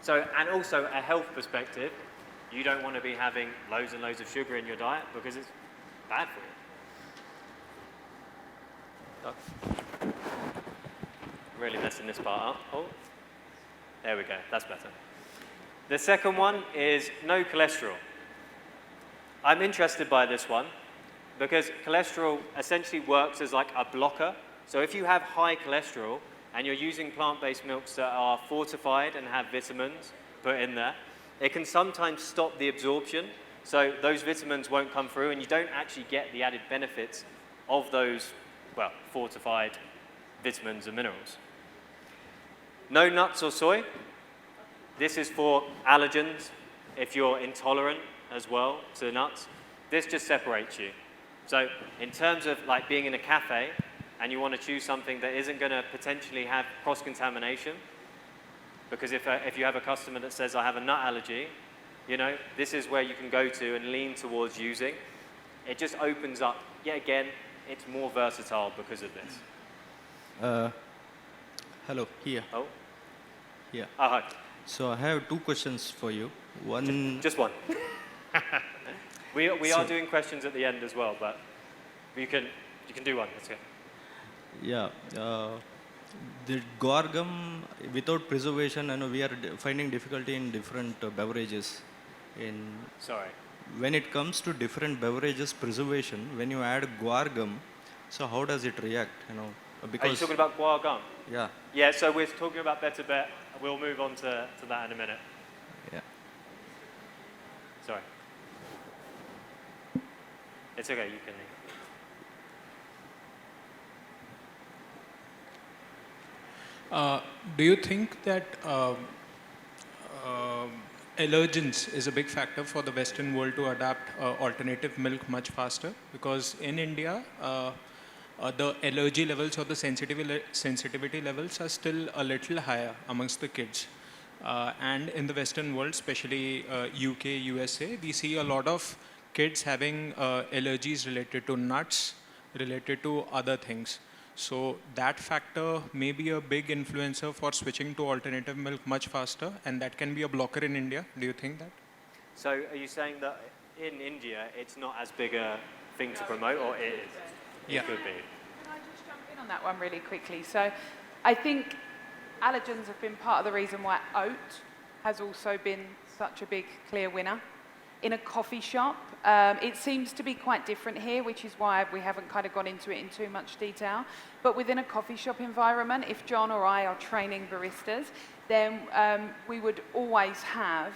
So, and also a health perspective, you don't want to be having loads and loads of sugar in your diet because it's bad for you. Really messing this part up. Oh, there we go, that's better. The second one is no cholesterol. I'm interested by this one because cholesterol essentially works as like a blocker. So if you have high cholesterol and you're using plant-based milks that are fortified and have vitamins put in there, it can sometimes stop the absorption. So those vitamins won't come through and you don't actually get the added benefits of those, well, fortified vitamins and minerals. No nuts or soy. This is for allergens, if you're intolerant as well to nuts. This just separates you. So in terms of like being in a cafe and you want to choose something that isn't going to potentially have cross-contamination, because if you have a customer that says, I have a nut allergy, you know, this is where you can go to and lean towards using. It just opens up, yet again, it's more versatile because of this. Hello, here. Oh, Yeah. hi. So I have two questions for you. One, Just one. we are doing questions at the end as well, but you can do one. That's okay. yeah, the guar gum without preservation, I know we are finding difficulty in different beverages. Sorry. When it comes to different beverages preservation, when you add guar gum, so how does it react? You know, because Are you talking about guar gum? yeah, Yeah, so we're talking about Better Bet. We'll move on to that in a minute. yeah. Sorry. It's okay, you can. Do you think that allergens is a big factor for the Western world to adapt alternative milk much faster? Because in India, the allergy levels or the sensitivity levels are still a little higher amongst the kids. And in the Western world, especially UK, USA, we see a lot of kids having allergies related to nuts, related to other things. So that factor may be a big influencer for switching to alternative milk much faster, and that can be a blocker in India. Do you think that? So are you saying that in India, it's not as big a thing to promote, or it is? Yeah. It could be. Can I just jump in on that one really quickly? So I think allergens have been part of the reason why oat has also been such a big, clear winner. In a coffee shop, it seems to be quite different here, which is why we haven't kind of gone into it in too much detail. But within a coffee shop environment, if John or I are training baristas, then we would always have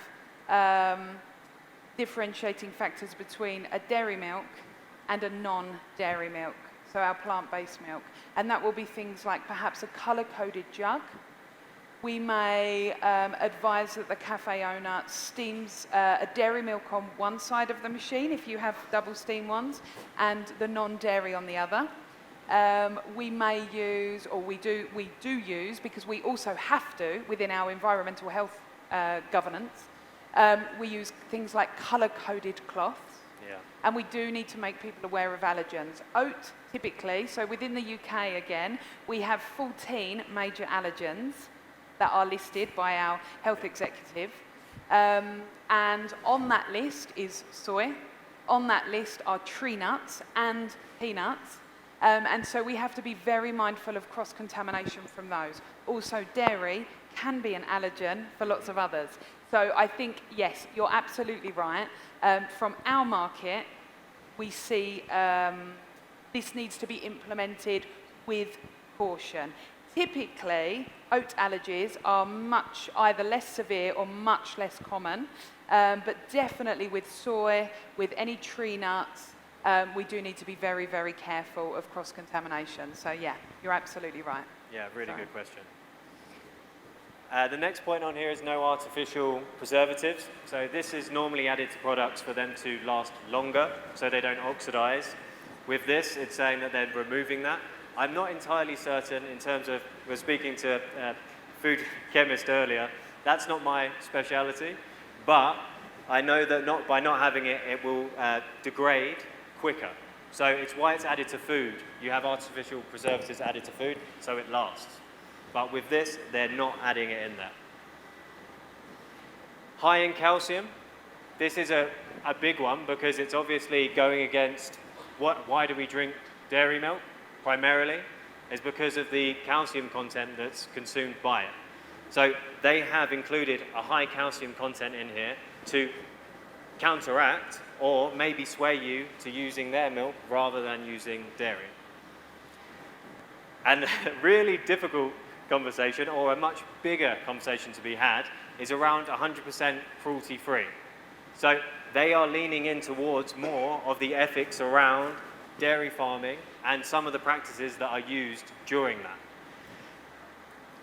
differentiating factors between a dairy milk and a non-dairy milk, so our plant-based milk. And that will be things like perhaps a colour-coded jug. We may advise that the cafe owner steams a dairy milk on one side of the machine, if you have double steam ones, and the non-dairy on the other. We may use, or we do use, because we also have to within our environmental health governance, we use things like colour-coded cloths. Yeah. And we do need to make people aware of allergens. Oat, typically, so within the UK again, we have 14 major allergens that are listed by our health executive. And on that list is soy. On that list are tree nuts and peanuts. And so we have to be very mindful of cross-contamination from those. Also, dairy can be an allergen for lots of others. So I think, yes, you're absolutely right. From our market, we see this needs to be implemented with caution. Typically, oat allergies are much either less severe or much less common, but definitely with soy, with any tree nuts, we do need to be very, very careful of cross-contamination. So yeah, you're absolutely right. Yeah, really Sorry. good question. The next point on here is no artificial preservatives. So this is normally added to products for them to last longer, so they don't oxidize. With this, it's saying that they're removing that. I'm not entirely certain in terms of, we were speaking to a food chemist earlier, that's not my speciality, but I know that by not having it, it will degrade quicker. So it's why it's added to food. You have artificial preservatives added to food, so it lasts. But with this, they're not adding it in there. High in calcium. This is a big one because it's obviously going against why do we drink dairy milk primarily? Is because of the calcium content that's consumed by it. So they have included a high calcium content in here to counteract or maybe sway you to using their milk rather than using dairy. And a really difficult conversation, or a much bigger conversation to be had, is around 100% cruelty-free. So they are leaning in towards more of the ethics around dairy farming and some of the practices that are used during that.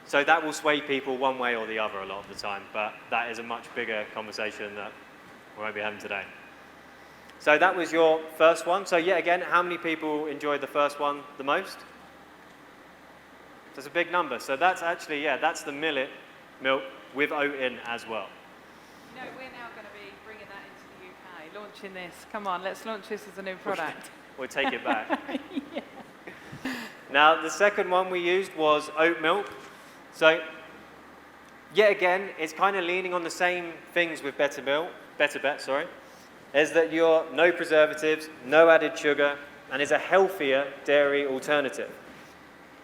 So that will sway people one way or the other a lot of the time, but that is a much bigger conversation that we won't be having today. So that was your first one. So yet again, how many people enjoyed the first one the most? That's a big number. So that's actually, yeah, that's the millet milk with oat in as well. You know, we're now going to be bringing that into the UK, launching this. Come on, let's launch this as a new product. We'll take it back. Yeah. Now, the second one we used was oat milk. So, yet again, it's kind of leaning on the same things with Better Bet, is that you're no preservatives, no added sugar, and is a healthier dairy alternative.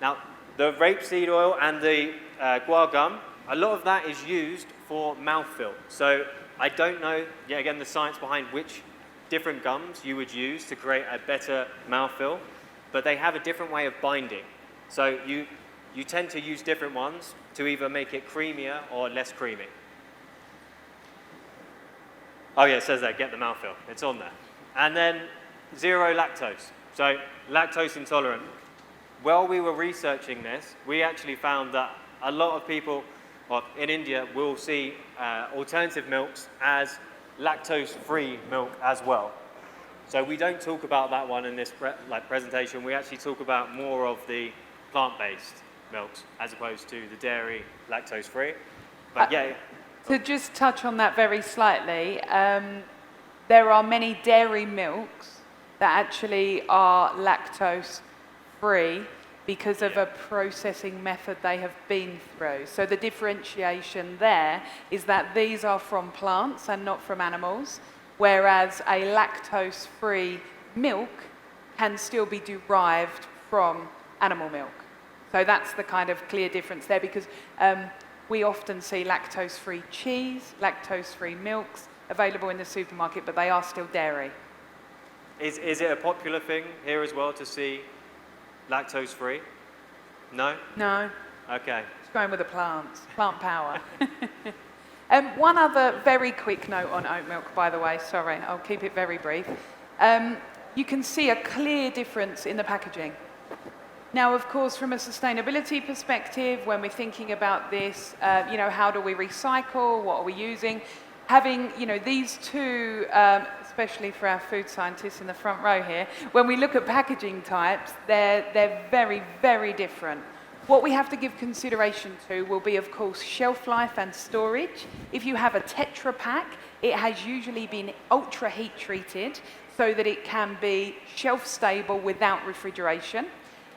Now, the rapeseed oil and the guar gum, a lot of that is used for mouthfeel. So I don't know, yet again, the science behind which different gums you would use to create a better mouthfeel, but they have a different way of binding. So you tend to use different ones to either make it creamier or less creamy. Oh yeah, it says there, get the mouthfeel. It's on there. And then zero lactose. So lactose intolerant. While we were researching this, we actually found that a lot of people in India will see alternative milks as lactose-free milk as well. So we don't talk about that one in this presentation. We actually talk about more of the plant-based milks as opposed to the dairy lactose-free. But yeah. To just touch on that very slightly, there are many dairy milks that actually are lactose-free because of a processing method they have been through. So the differentiation there is that these are from plants and not from animals. whereas a lactose-free milk can still be derived from animal milk. So that's the kind of clear difference there, because we often see lactose-free cheese, lactose-free milks available in the supermarket, but they are still dairy. Is it a popular thing here as well to see lactose-free? No? No, Okay. it's going with the plants, plant power. One other very quick note on oat milk, by the way, sorry, I'll keep it very brief. You can see a clear difference in the packaging. Now, of course, from a sustainability perspective, when we're thinking about this, how do we recycle, what are we using? Having, these two, especially for our food scientists in the front row here, when we look at packaging types, they're very, very different. What we have to give consideration to will be, of course, shelf life and storage. If you have a Tetra Pak, it has usually been ultra heat treated so that it can be shelf stable without refrigeration.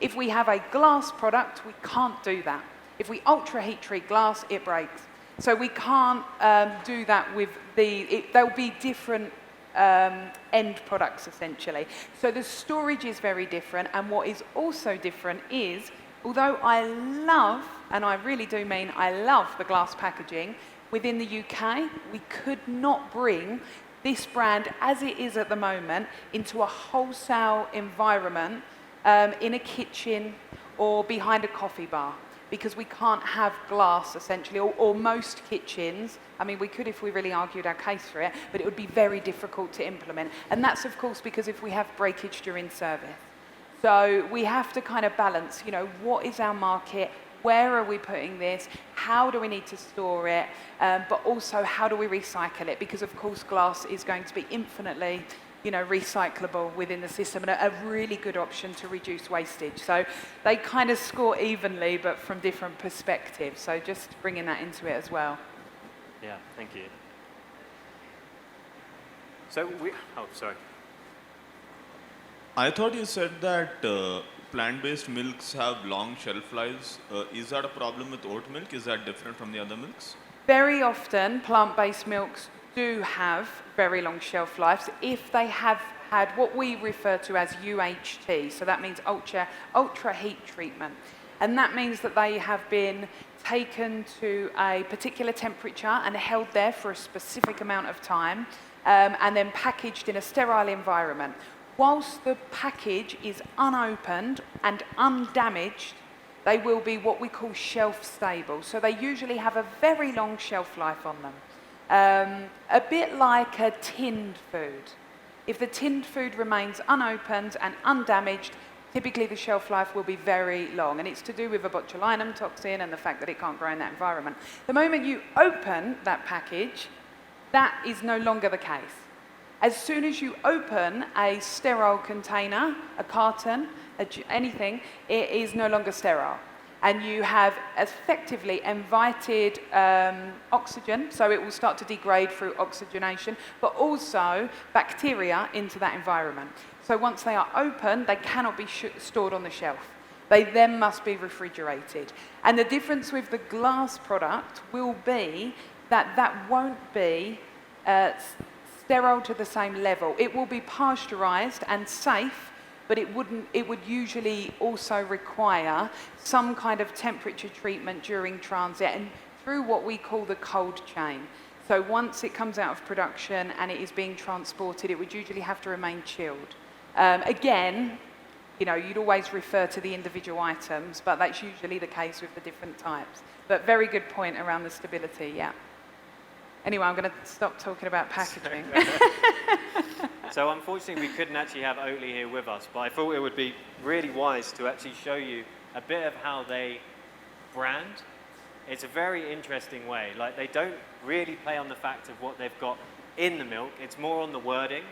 If we have a glass product, we can't do that. If we ultra heat treat glass, it breaks. So we can't do that with there'll be different end products essentially. So the storage is very different, and what is also different is, although I love, and I really do mean I love the glass packaging, within the UK, we could not bring this brand as it is at the moment into a wholesale environment in a kitchen or behind a coffee bar, because we can't have glass essentially, or most kitchens. I mean, we could if we really argued our case for it, but it would be very difficult to implement. And that's of course because if we have breakage during service. So we have to kind of balance, what is our market? Where are we putting this? How do we need to store it? But also, how do we recycle it? Because of course, glass is going to be infinitely, recyclable within the system, and a really good option to reduce wastage. So they kind of score evenly, but from different perspectives. So just bringing that into it as well. Yeah, thank you. So sorry. I thought you said that plant-based milks have long shelf lives. Is that a problem with oat milk? Is that different from the other milks? Very often, plant-based milks do have very long shelf lives if they have had what we refer to as UHT, so that means ultra heat treatment. And that means that they have been taken to a particular temperature and held there for a specific amount of time, and then packaged in a sterile environment. Whilst the package is unopened and undamaged, they will be what we call shelf stable. So they usually have a very long shelf life on them. A bit like a tinned food. If the tinned food remains unopened and undamaged, typically the shelf life will be very long, and it's to do with a botulinum toxin and the fact that it can't grow in that environment. The moment you open that package, that is no longer the case. As soon as you open a sterile container, a carton, anything, it is no longer sterile. And you have effectively invited oxygen, so it will start to degrade through oxygenation, but also bacteria into that environment. So once they are open, they cannot be stored on the shelf. They then must be refrigerated. And the difference with the glass product will be that that won't be sterile to the same level. It will be pasteurized and safe, but it would usually also require some kind of temperature treatment during transit and through what we call the cold chain. So once it comes out of production and it is being transported, it would usually have to remain chilled. Again, you'd always refer to the individual items, but that's usually the case with the different types. But very good point around the stability, yeah. Anyway, I'm going to stop talking about packaging. So unfortunately, we couldn't actually have Oatly here with us, but I thought it would be really wise to actually show you a bit of how they brand. It's a very interesting way. Like, they don't really play on the fact of what they've got in the milk. It's more on the wording.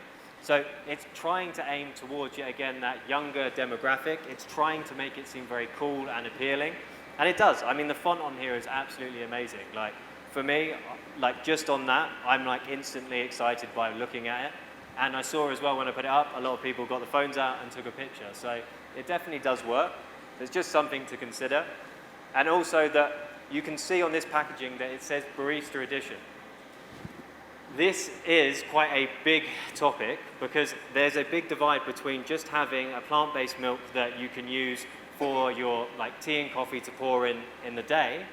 So it's trying to aim towards, yet again, that younger demographic. It's trying to make it seem very cool and appealing. And it does. I mean, the font on here is absolutely amazing. Like, for me, like, just on that, I'm like instantly excited by looking at it. And I saw as well when I put it up, a lot of people got the phones out and took a picture. So it definitely does work. There's just something to consider. And also that you can see on this packaging that it says Barista Edition. This is quite a big topic because there's a big divide between just having a plant-based milk that you can use for your like tea and coffee to pour in the day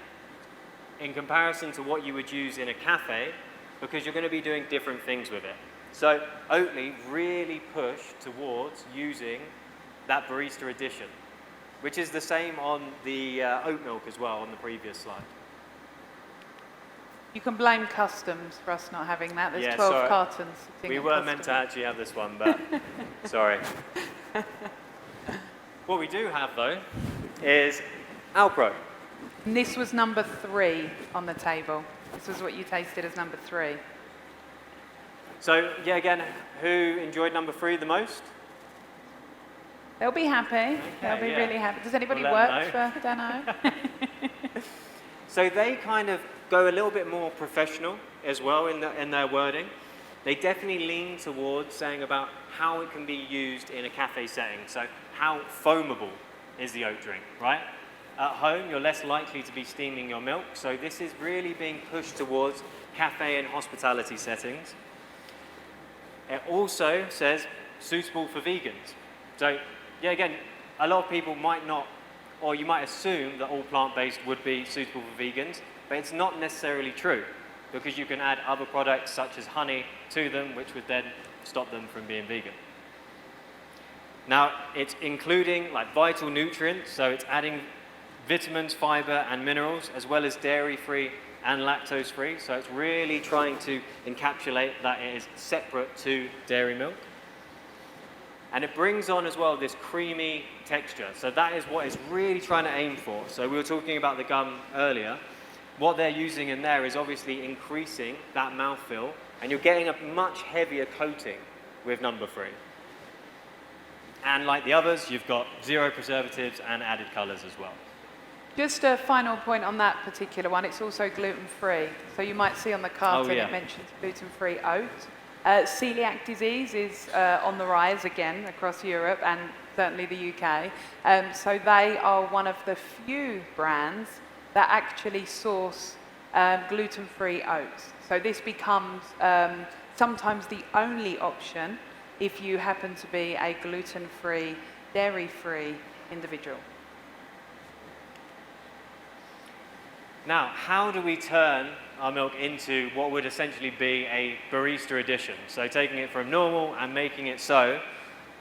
in comparison to what you would use in a cafe, because you're going to be doing different things with it. So Oatly really pushed towards using that barista edition, which is the same on the oat milk as well on the previous slide. You can blame customs for us not having that. There's Yeah, 12 sorry. cartons sitting We at weren't meant to customs. actually have this one, but sorry. What we do have though is Alpro. And this was number 3 on the table. This was what you tasted as number 3. So yeah, again, who enjoyed number 3 the most? They'll be happy. They'll be yeah. really happy. Does anybody We'll work let them for Dano? So they kind of go a little bit more professional as well in their wording. They definitely lean towards saying about how it can be used in a cafe setting. So how foamable is the oat drink, right? At home, you're less likely to be steaming your milk. So this is really being pushed towards cafe and hospitality settings. It also says suitable for vegans. So yeah, again, a lot of people might not, or you might assume that all plant-based would be suitable for vegans, but it's not necessarily true, because you can add other products such as honey to them, which would then stop them from being vegan. Now, it's including like vital nutrients, so it's adding vitamins, fiber, and minerals, as well as dairy-free and lactose-free. So it's really trying to encapsulate that it is separate to dairy milk. And it brings on as well this creamy texture. So that is what it's really trying to aim for. So we were talking about the gum earlier. What they're using in there is obviously increasing that mouthfeel, and you're getting a much heavier coating with number 3. And like the others, you've got 0 preservatives and added colours as well. Just a final point on that particular one. It's also gluten-free. So you might see on the carton yeah. it mentions gluten-free oat. Celiac disease is on the rise again across Europe and certainly the UK. So they are one of the few brands that actually source gluten-free oats. So this becomes sometimes the only option if you happen to be a gluten-free, dairy-free individual. Now, how do we turn our milk into what would essentially be a barista edition? So taking it from normal and making it so,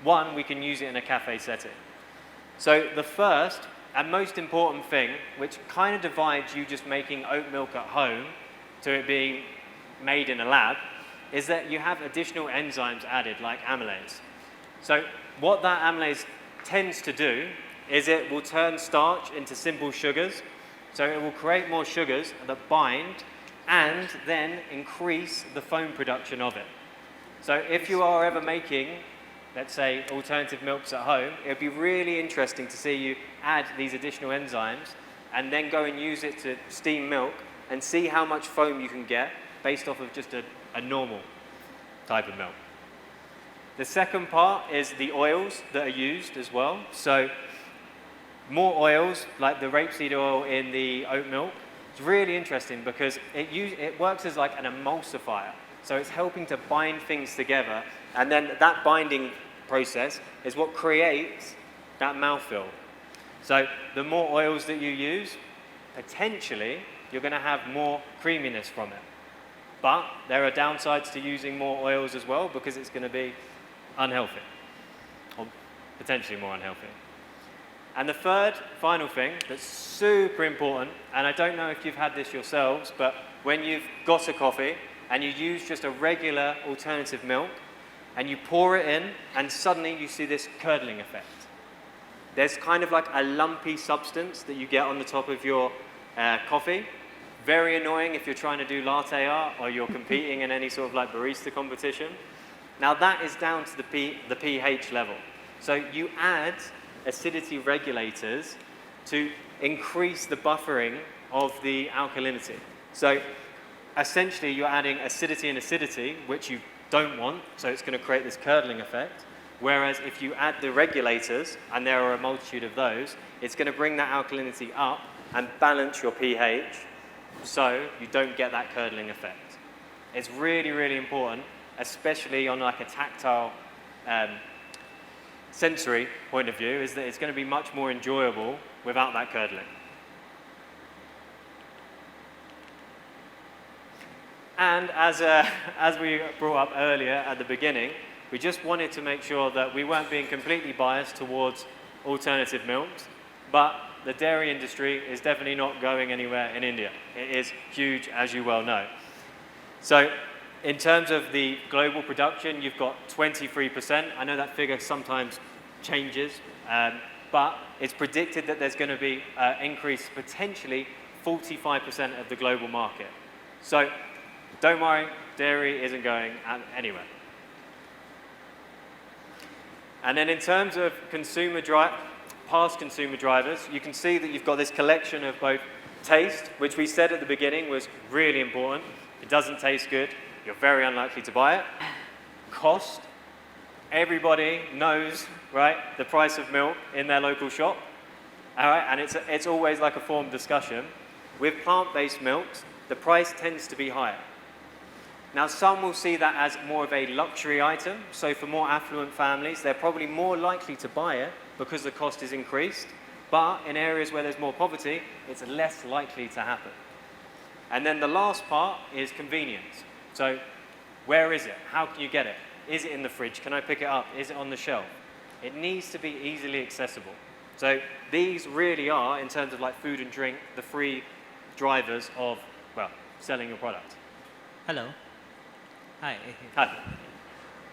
one, we can use it in a cafe setting. So the first and most important thing, which kind of divides you just making oat milk at home to it being made in a lab, is that you have additional enzymes added, like amylase. So what that amylase tends to do is it will turn starch into simple sugars. So it will create more sugars that bind and then increase the foam production of it. So if you are ever making, let's say, alternative milks at home, it would be really interesting to see you add these additional enzymes and then go and use it to steam milk and see how much foam you can get based off of just a normal type of milk. The second part is the oils that are used as well. So more oils, like the rapeseed oil in the oat milk, it's really interesting because it works as like an emulsifier. So it's helping to bind things together, and then that binding process is what creates that mouthfeel. So the more oils that you use, potentially you're going to have more creaminess from it. But there are downsides to using more oils as well, because it's going to be unhealthy, or potentially more unhealthy. And the third, final thing that's super important, and I don't know if you've had this yourselves, but when you've got a coffee and you use just a regular alternative milk and you pour it in and suddenly you see this curdling effect. There's kind of like a lumpy substance that you get on the top of your coffee. Very annoying if you're trying to do latte art or you're competing in any sort of like barista competition. Now that is down to the pH level. So you add acidity regulators to increase the buffering of the alkalinity. So essentially you're adding acidity and acidity, which you don't want, so it's going to create this curdling effect. Whereas if you add the regulators, and there are a multitude of those, it's going to bring that alkalinity up and balance your pH so you don't get that curdling effect. It's really, really important, especially on like a tactile sensory point of view, is that it's going to be much more enjoyable without that curdling. And as we brought up earlier at the beginning, we just wanted to make sure that we weren't being completely biased towards alternative milks, but the dairy industry is definitely not going anywhere in India. It is huge, as you well know. So in terms of the global production, you've got 23%. I know that figure sometimes changes, but it's predicted that there's going to be an increase, potentially 45% of the global market. So don't worry, dairy isn't going anywhere. And then in terms of past consumer drivers, you can see that you've got this collection of both taste, which we said at the beginning was really important. It doesn't taste good, you're very unlikely to buy it. Cost, everybody knows, right, the price of milk in their local shop. All right, and it's always like a form of discussion. With plant-based milks, the price tends to be higher. Now, some will see that as more of a luxury item. So for more affluent families, they're probably more likely to buy it because the cost is increased. But in areas where there's more poverty, it's less likely to happen. And then the last part is convenience. So where is it? How can you get it? Is it in the fridge? Can I pick it up? Is it on the shelf? It needs to be easily accessible. So these really are, in terms of like food and drink, the free drivers of, well, selling your product. Hello. Hi.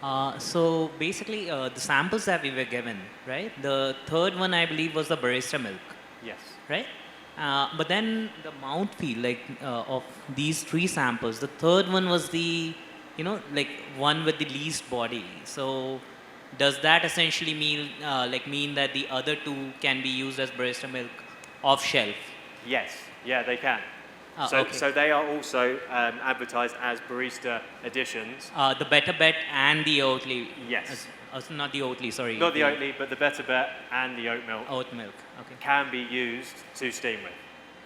Hi. So basically, the samples that we were given, right? The third one, I believe, was the barista milk, Yes. right? But then the mouthfeel, like of these three samples, the third one was the, like one with the least body. So does that essentially mean that the other two can be used as barista milk off shelf? Yes. Yeah, they can. Okay. So they are also advertised as barista editions. The Better Bet and the Oatly. Yes. Not the Oatly, sorry. Not the Oatly, but the Better Bet and the oat milk Oat milk. Okay. can be used to steam with.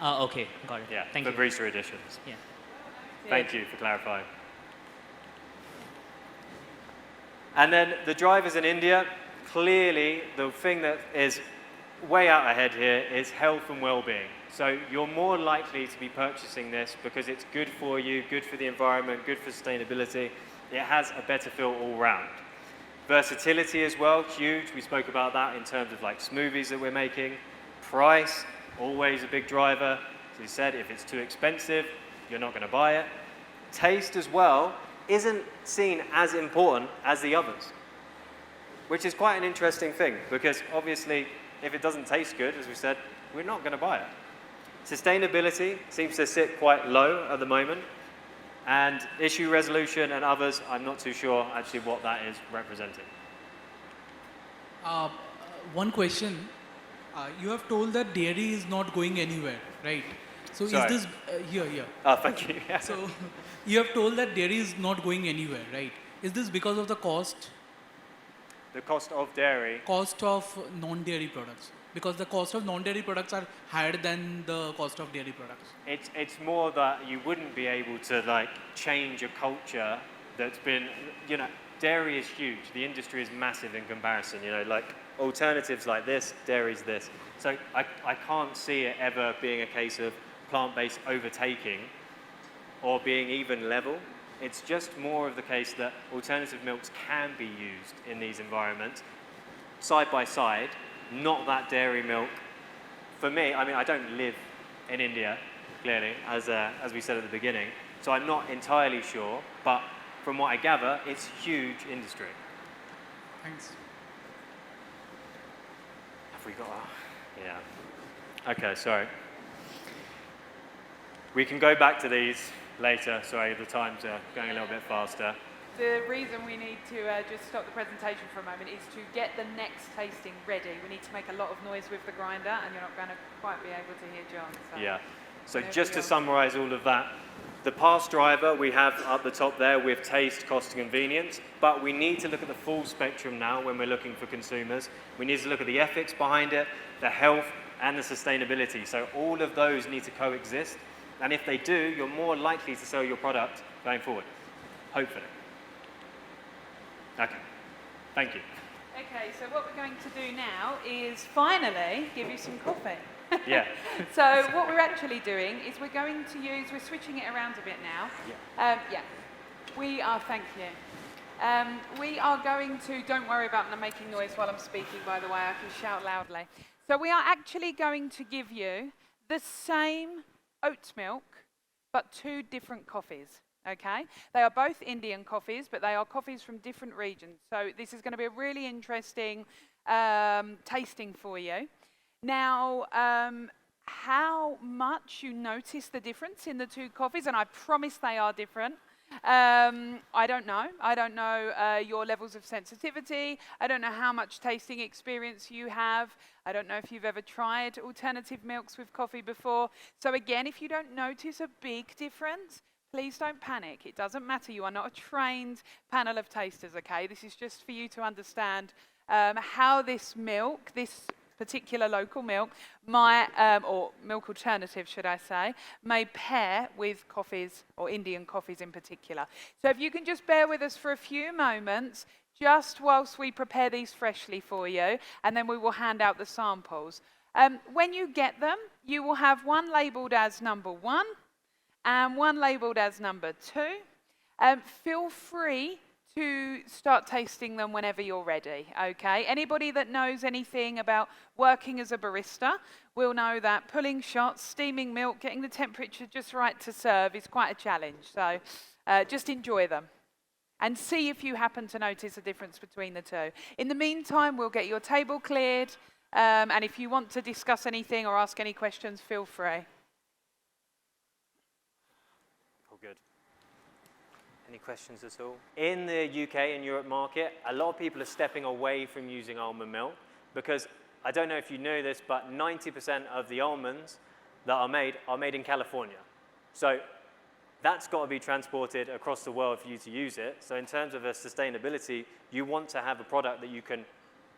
Okay, got it. Yeah, Thank for you. barista editions. Yeah. Thank you for clarifying. And then the drivers in India, clearly the thing that is way out ahead here is health and well-being. So you're more likely to be purchasing this because it's good for you, good for the environment, good for sustainability. It has a better feel all round. Versatility as well, huge. We spoke about that in terms of like smoothies that we're making. Price, always a big driver. As we said, if it's too expensive, you're not going to buy it. Taste as well isn't seen as important as the others, which is quite an interesting thing because obviously if it doesn't taste good, as we said, we're not going to buy it. Sustainability seems to sit quite low at the moment, and issue resolution and others, I'm not too sure actually what that is representing. One question. You have told that dairy is not going anywhere, right? So Sorry. is this here? Oh, thank you. Yeah. So you have told that dairy is not going anywhere, right? Is this because of the cost The cost of dairy. cost of non-dairy products? Because the cost of non-dairy products are higher than the cost of dairy products. It's more that you wouldn't be able to like change a culture that's been, dairy is huge. The industry is massive in comparison, like alternatives like this, dairy's this. So I can't see it ever being a case of plant-based overtaking or being even level. It's just more of the case that alternative milks can be used in these environments side by side, not that dairy milk. For me, I don't live in India, clearly, as we said at the beginning, so I'm not entirely sure, but from what I gather, it's huge industry. Thanks. Have we got Yeah. Okay, sorry. We can go back to these later. Sorry, the times are going a little bit faster. The reason we need to just stop the presentation for a moment is to get the next tasting ready. We need to make a lot of noise with the grinder, and you're not going to quite be able to hear John. So Yeah. So whenever just to you're- summarize all of that, the past driver we have up the top there with taste, cost and convenience, but we need to look at the full spectrum now when we're looking for consumers. We need to look at the ethics behind it, the health and the sustainability. So all of those need to coexist, and if they do, you're more likely to sell your product going forward. hopefully. Okay, thank you. Okay, so what we're going to do now is finally give you some coffee. Yeah. So what we're actually doing is we're switching it around a bit now. Yeah. We are, thank you. We are going to, don't worry about making noise while I'm speaking, by the way, I can shout loudly. So we are actually going to give you the same oat milk, but 2 different coffees, okay? They are both Indian coffees, but they are coffees from different regions. So this is going to be a really interesting tasting for you. Now, how much you notice the difference in the 2 coffees, and I promise they are different. I don't know. I don't know your levels of sensitivity. I don't know how much tasting experience you have. I don't know if you've ever tried alternative milks with coffee before. So again, if you don't notice a big difference, please don't panic. It doesn't matter. You are not a trained panel of tasters, okay? This is just for you to understand how this milk, this particular local milk, or milk alternative, should I say, may pair with coffees, or Indian coffees in particular. So if you can just bear with us for a few moments, just whilst we prepare these freshly for you, and then we will hand out the samples. When you get them, you will have one labelled as number 1, and one labelled as number 2. Feel free to start tasting them whenever you're ready, okay? Anybody that knows anything about working as a barista will know that pulling shots, steaming milk, getting the temperature just right to serve is quite a challenge. So just enjoy them and see if you happen to notice a difference between the 2. In the meantime, we'll get your table cleared, and if you want to discuss anything or ask any questions, feel free. All good. Any questions at all? In the UK and Europe market, a lot of people are stepping away from using almond milk because, I don't know if you know this, but 90% of the almonds that are made in California. So that's got to be transported across the world for you to use it. So in terms of sustainability, you want to have a product that you can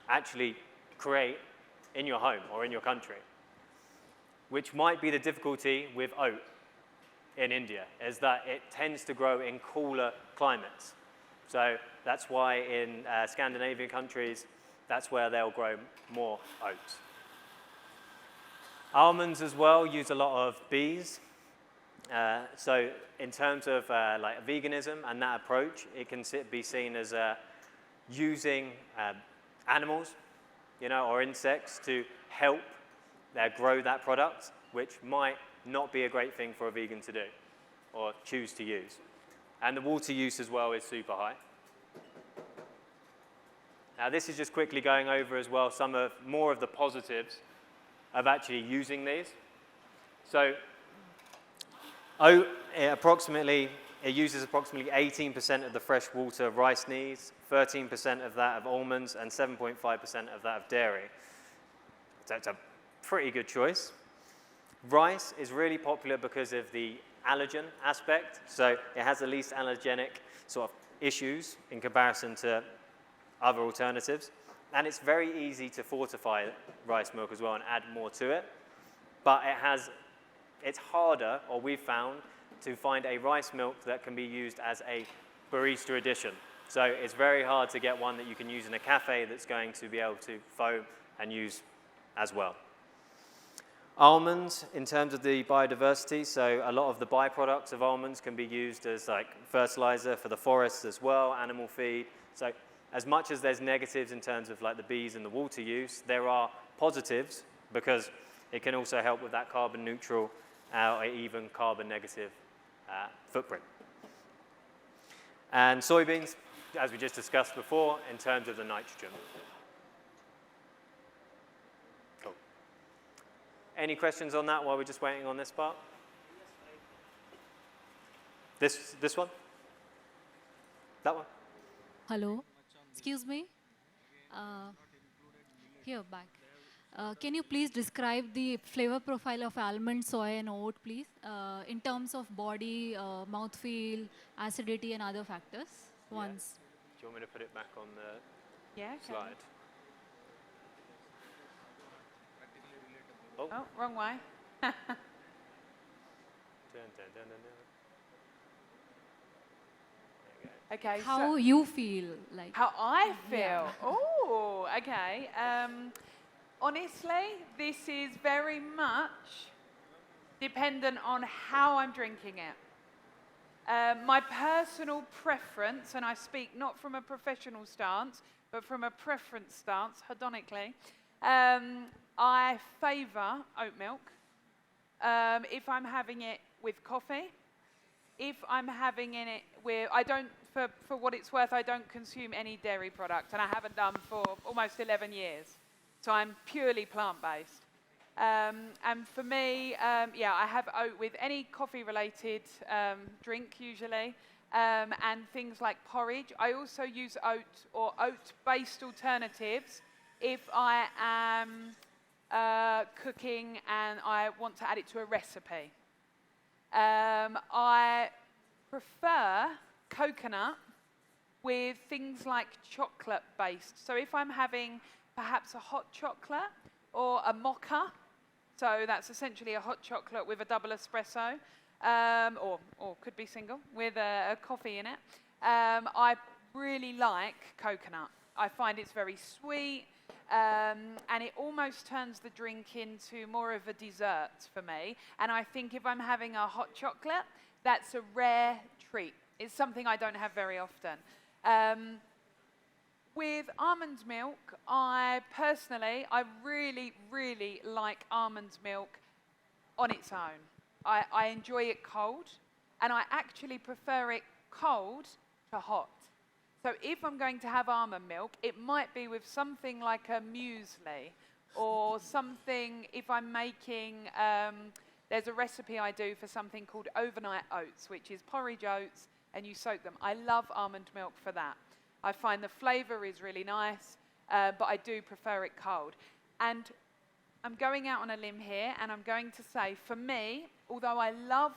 actually create in your home or in your country, which might be the difficulty with oat in India, is that it tends to grow in cooler climates. So that's why in Scandinavian countries, that's where they'll grow more oats. Almonds as well use a lot of bees. So in terms of like veganism and that approach, it can be seen as using animals, or insects to help grow that product, which might not be a great thing for a vegan to do or choose to use. And the water use as well is super high. Now this is just quickly going over as well more of the positives of actually using these. So oat, it uses approximately 18% of the fresh water rice needs, 13% of that of almonds, and 7.5% of that of dairy. So it's a pretty good choice. Rice is really popular because of the allergen aspect. So it has the least allergenic sort of issues in comparison to other alternatives. And it's very easy to fortify rice milk as well and add more to it. But it's harder, or we've found, to find a rice milk that can be used as a barista addition. So it's very hard to get one that you can use in a cafe that's going to be able to foam and use as well. Almonds, in terms of the biodiversity, so a lot of the byproducts of almonds can be used as like fertilizer for the forests as well, animal feed. So as much as there's negatives in terms of like the bees and the water use, there are positives because it can also help with that carbon neutral or even carbon negative footprint. And soybeans, as we just discussed before, in terms of the nitrogen. Cool. Any questions on that while we're just waiting on this part? This one? That one? Hello, excuse me. Here, back. Can you please describe the flavor profile of almond, soy, and oat, please, in terms of body, mouthfeel, acidity, and other factors? Once. Do you want me to put it back on the slide? Oh, wrong way. Dun, dun, dun, dun, dun. There we Okay. How you feel like? How I feel. Yeah. Oh, okay. Honestly, this is very much dependent on how I'm drinking it. My personal preference, and I speak not from a professional stance, but from a preference stance, hedonically, I favour oat milk if I'm having it with coffee. If I'm having it with, I don't, for what it's worth, I don't consume any dairy product, and I haven't done for almost 11 years. So I'm purely plant-based. And for me, yeah, I have oat with any coffee-related drink usually, and things like porridge. I also use oat or oat-based alternatives if I am cooking and I want to add it to a recipe. I prefer coconut with things like chocolate-based. So if I'm having perhaps a hot chocolate or a mocha, so that's essentially a hot chocolate with a double espresso, or could be single, with a coffee in it, I really like coconut. I find it's very sweet, and it almost turns the drink into more of a dessert for me. And I think if I'm having a hot chocolate, that's a rare treat. It's something I don't have very often. With almond milk, I really, really like almond milk on its own. I enjoy it cold, and I actually prefer it cold to hot. So if I'm going to have almond milk, it might be with something like a muesli, or something, if I'm making, there's a recipe I do for something called overnight oats, which is porridge oats, and you soak them. I love almond milk for that. I find the flavour is really nice, but I do prefer it cold. And I'm going out on a limb here, and I'm going to say, for me, although I love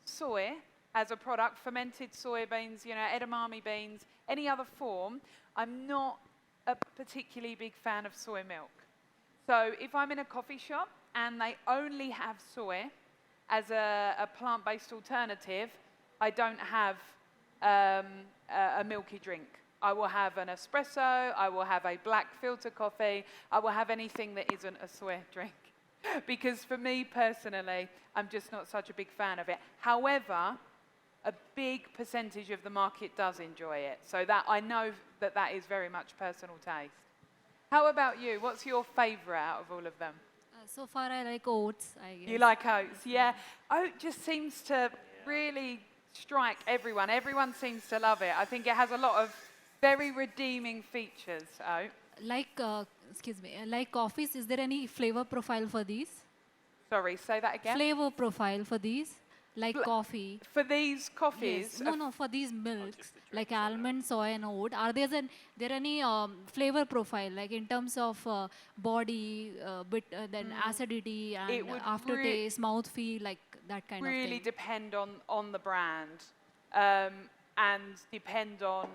soy as a product, fermented soybeans, you know, edamame beans, any other form, I'm not a particularly big fan of soy milk. So if I'm in a coffee shop and they only have soy as a plant-based alternative, I don't have a milky drink. I will have an espresso, I will have a black filter coffee, I will have anything that isn't a soy drink. Because for me personally, I'm just not such a big fan of it. However, a big percentage of the market does enjoy it. So that I know that that is very much personal taste. How about you? What's your favourite out of all of them? So far, I like oats. I guess. You like oats, yeah. Oat just seems to really strike everyone. Everyone seems to love it. I think it has a lot of very redeeming features, oat. Like, excuse me, like coffees, is there any flavor profile for these? Sorry, say that again. Flavor profile for these? Like coffee? For these coffees? Yes. No, for these milks, like almond, soy, and oat. Are there any flavor profile, like in terms of body, then acidity, and aftertaste, mouthfeel, like that kind of thing? Really depend on the brand, and depend on,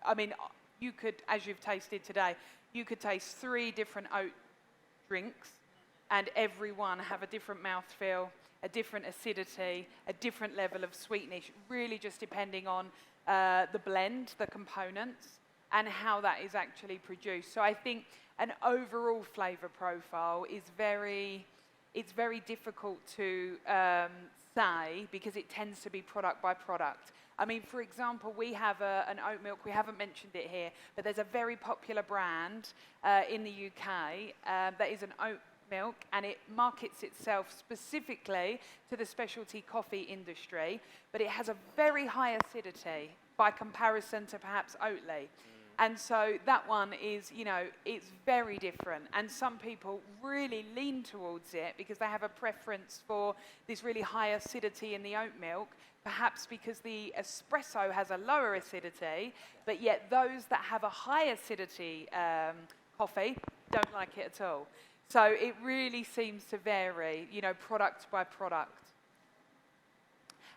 I mean, you could, as you've tasted today, you could taste 3 different oat drinks, and every one have a different mouthfeel, a different acidity, a different level of sweetness, really just depending on the blend, the components, and how that is actually produced. So I think an overall flavour profile is it's very difficult to say, because it tends to be product by product. I mean, for example, we have an oat milk, we haven't mentioned it here, but there's a very popular brand in the UK that is an oat milk, and it markets itself specifically to the specialty coffee industry, but it has a very high acidity by comparison to perhaps Oatly. And so that one is, you know, it's very different. And some people really lean towards it because they have a preference for this really high acidity in the oat milk, perhaps because the espresso has a lower acidity, but yet those that have a high acidity coffee don't like it at all. So it really seems to vary, you know, product by product.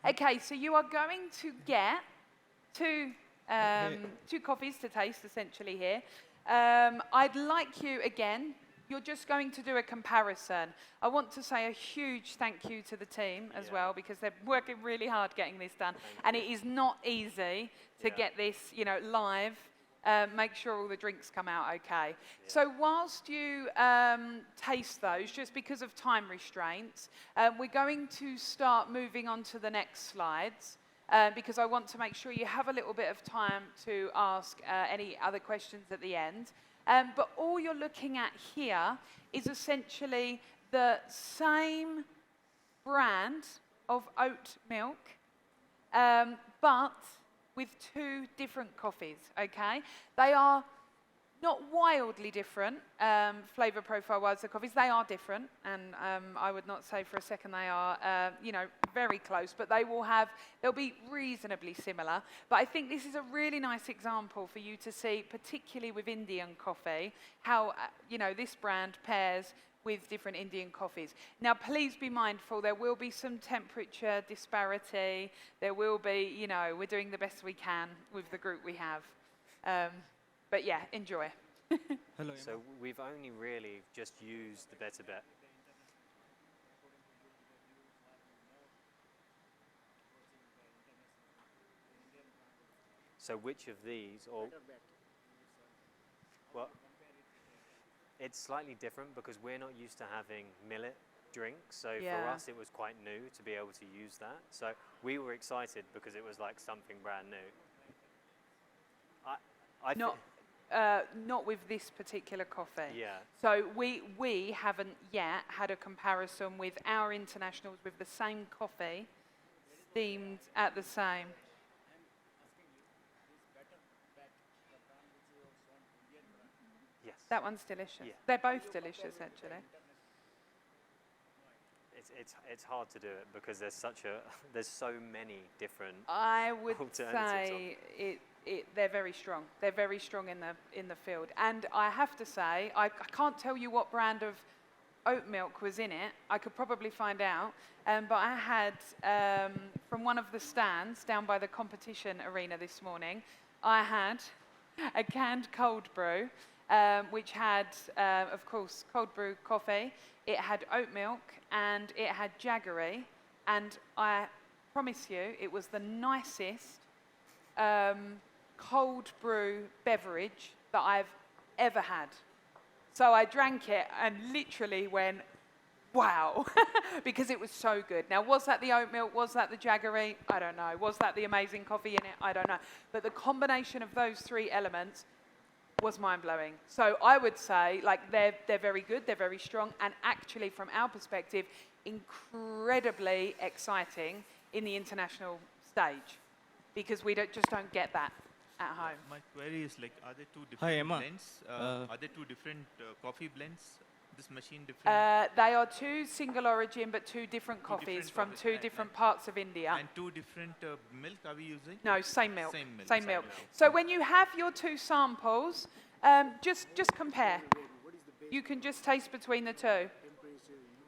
Okay, so you are going to get two coffees to taste, essentially, here. I'd like you, again, you're just going to do a comparison. I want to say a huge thank you to the team as well, because they're working really hard getting this done. And it is not easy to get this, you know, live. Make sure all the drinks come out okay. So whilst you taste those, just because of time restraints, we're going to start moving on to the next slides. Because I want to make sure you have a little bit of time to ask any other questions at the end. But all you're looking at here is essentially the same brand of oat milk, but with two different coffees, okay? They are not wildly different, flavour profile-wise, the coffees. They are different, and I would not say for a second they are, you know, very close, but they'll be reasonably similar. But I think this is a really nice example for you to see, particularly with Indian coffee, how, you know, this brand pairs with different Indian coffees. Now, please be mindful, there will be some temperature disparity. There will be, you know, we're doing the best we can with the group we have. But yeah, enjoy. Hello. So we've only really just used the better bet. So which of these, or well, it's slightly different because we're not used to having millet drinks. So for us, it was quite new to be able to use that. So we were excited because it was like something brand new. Not with this particular coffee. Yeah. So we haven't yet had a comparison with our internationals with the same coffee, steamed at the same. Yes. That one's delicious. Yeah. They're both delicious, actually. It's hard to do it because there's so many different I would alternatives say they're very strong. They're very strong in the field. And I have to say, I can't tell you what brand of oat milk was in it. I could probably find out. But I had, from one of the stands down by the competition arena this morning, I had a canned cold brew, which had, of course, cold brew coffee. It had oat milk and it had jaggery. And I promise you, it was the nicest cold brew beverage that I've ever had. So I drank it and literally went, wow, because it was so good. Now, was that the oat milk? Was that the jaggery? I don't know. Was that the amazing coffee in it? I don't know. But the combination of those three elements was mind-blowing. So I would say, like, they're very good, they're very strong, and actually, from our perspective, incredibly exciting in the international stage, because we just don't get that at home. My query is, like, are there two Hi, different Emma. blends? Are there two different coffee blends? This machine different? They are two single origin, but two different coffees different from coffees. two different parts of India. And two different milk are we using? No, same milk. Same milk. Same milk. So when you have your two samples, just compare. You can just taste between the two.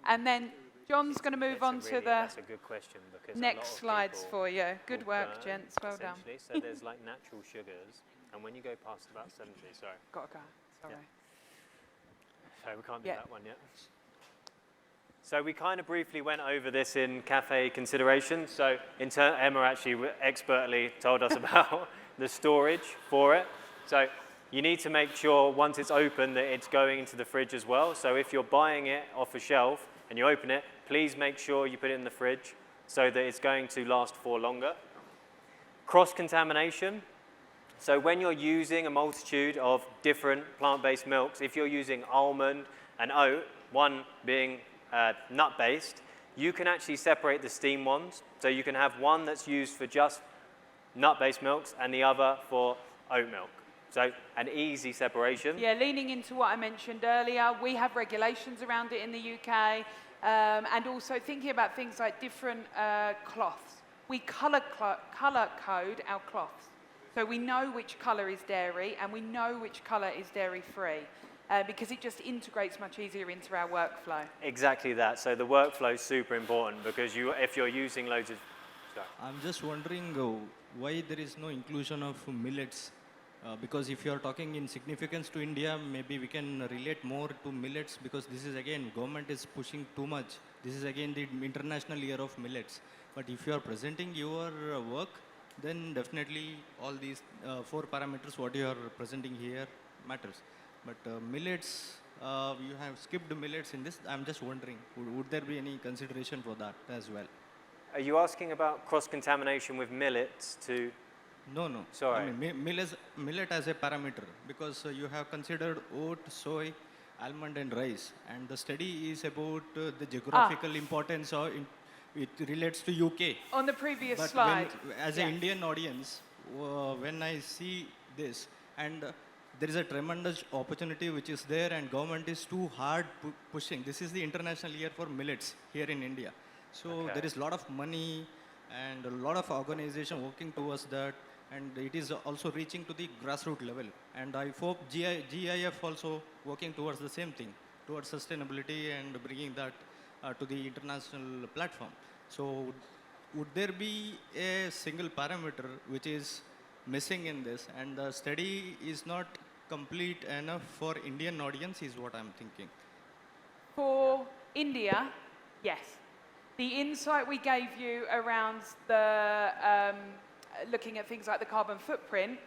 And then John's going to move on to the That's a good question because next slides for you. Good will work, burn, gents. Well done. essentially. So there's like natural sugars, and when you go past about 70, sorry, Gotta go. Sorry. we can't do Yeah. that one yet. So we kind of briefly went over this in cafe considerations. So Emma actually expertly told us about the storage for it. So you need to make sure once it's open that it's going into the fridge as well. So if you're buying it off a shelf and you open it, please make sure you put it in the fridge so that it's going to last for longer. Cross-contamination. So when you're using a multitude of different plant-based milks, if you're using almond and oat, one being nut-based, you can actually separate the steam ones. So you can have one that's used for just nut-based milks and the other for oat milk. So an easy separation. Yeah, leaning into what I mentioned earlier, we have regulations around it in the UK, and also thinking about things like different cloths. We colour code our cloths. So we know which colour is dairy and we know which colour is dairy-free because it just integrates much easier into our workflow. Exactly that. So the workflow is super important because if you're using loads of... Sorry. I'm just wondering why there is no inclusion of millets Because if you are talking in significance to India, maybe we can relate more to millets, because this is again, government is pushing too much. This is again the International Year of Millets. But if you are presenting your work, then definitely all these 4 parameters what you are presenting here matters. But millets, you have skipped millets in this. I'm just wondering, would there be any consideration for that as well? Are you asking about cross-contamination with millets to... No, no. Sorry. I mean, millet as a parameter, because you have considered oat, soy, almond and rice, and the study is about the geographical importance, or it relates to UK. On the previous But slide. as yes. an Indian audience, when I see this, and there is a tremendous opportunity which is there, and government is too hard pushing. This is the International Year for Millets here in India. So there is a lot of money and a lot of organization working towards that, and it is also reaching to the grassroots level. And I hope GIF also working towards the same thing, towards sustainability and bringing that to the international platform. So would there be a single parameter which is missing in this, and the study is not complete enough for Indian audience, is what I'm thinking. For India, yes. The insight we gave you around the looking at things like the carbon footprint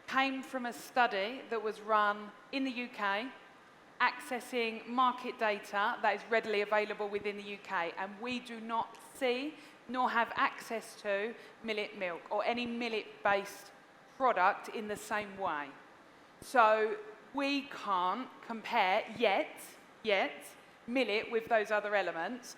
came from a study that was run in the UK, accessing market data that is readily available within the UK, and we do not see nor have access to millet milk or any millet-based product in the same way. So we can't compare yet millet with those other elements,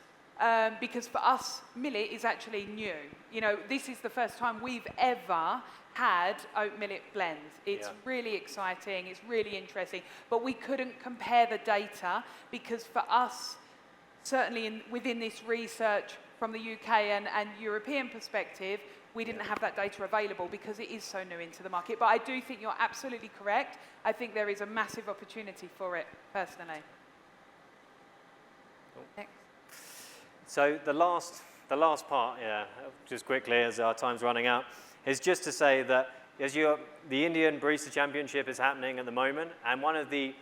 because for us, millet is actually new. You know, this is the first time we've ever had oat millet blends. It's really exciting, it's really interesting, but we couldn't compare the data because for us, certainly within this research from the UK and European perspective, we didn't have that data available because it is so new into the market. But I do think you're absolutely correct. I think there is a massive opportunity for it, personally. Next. So the last part, just quickly as our time's running out, is just to say that the Indian Barista Championship is happening at the moment, and one of the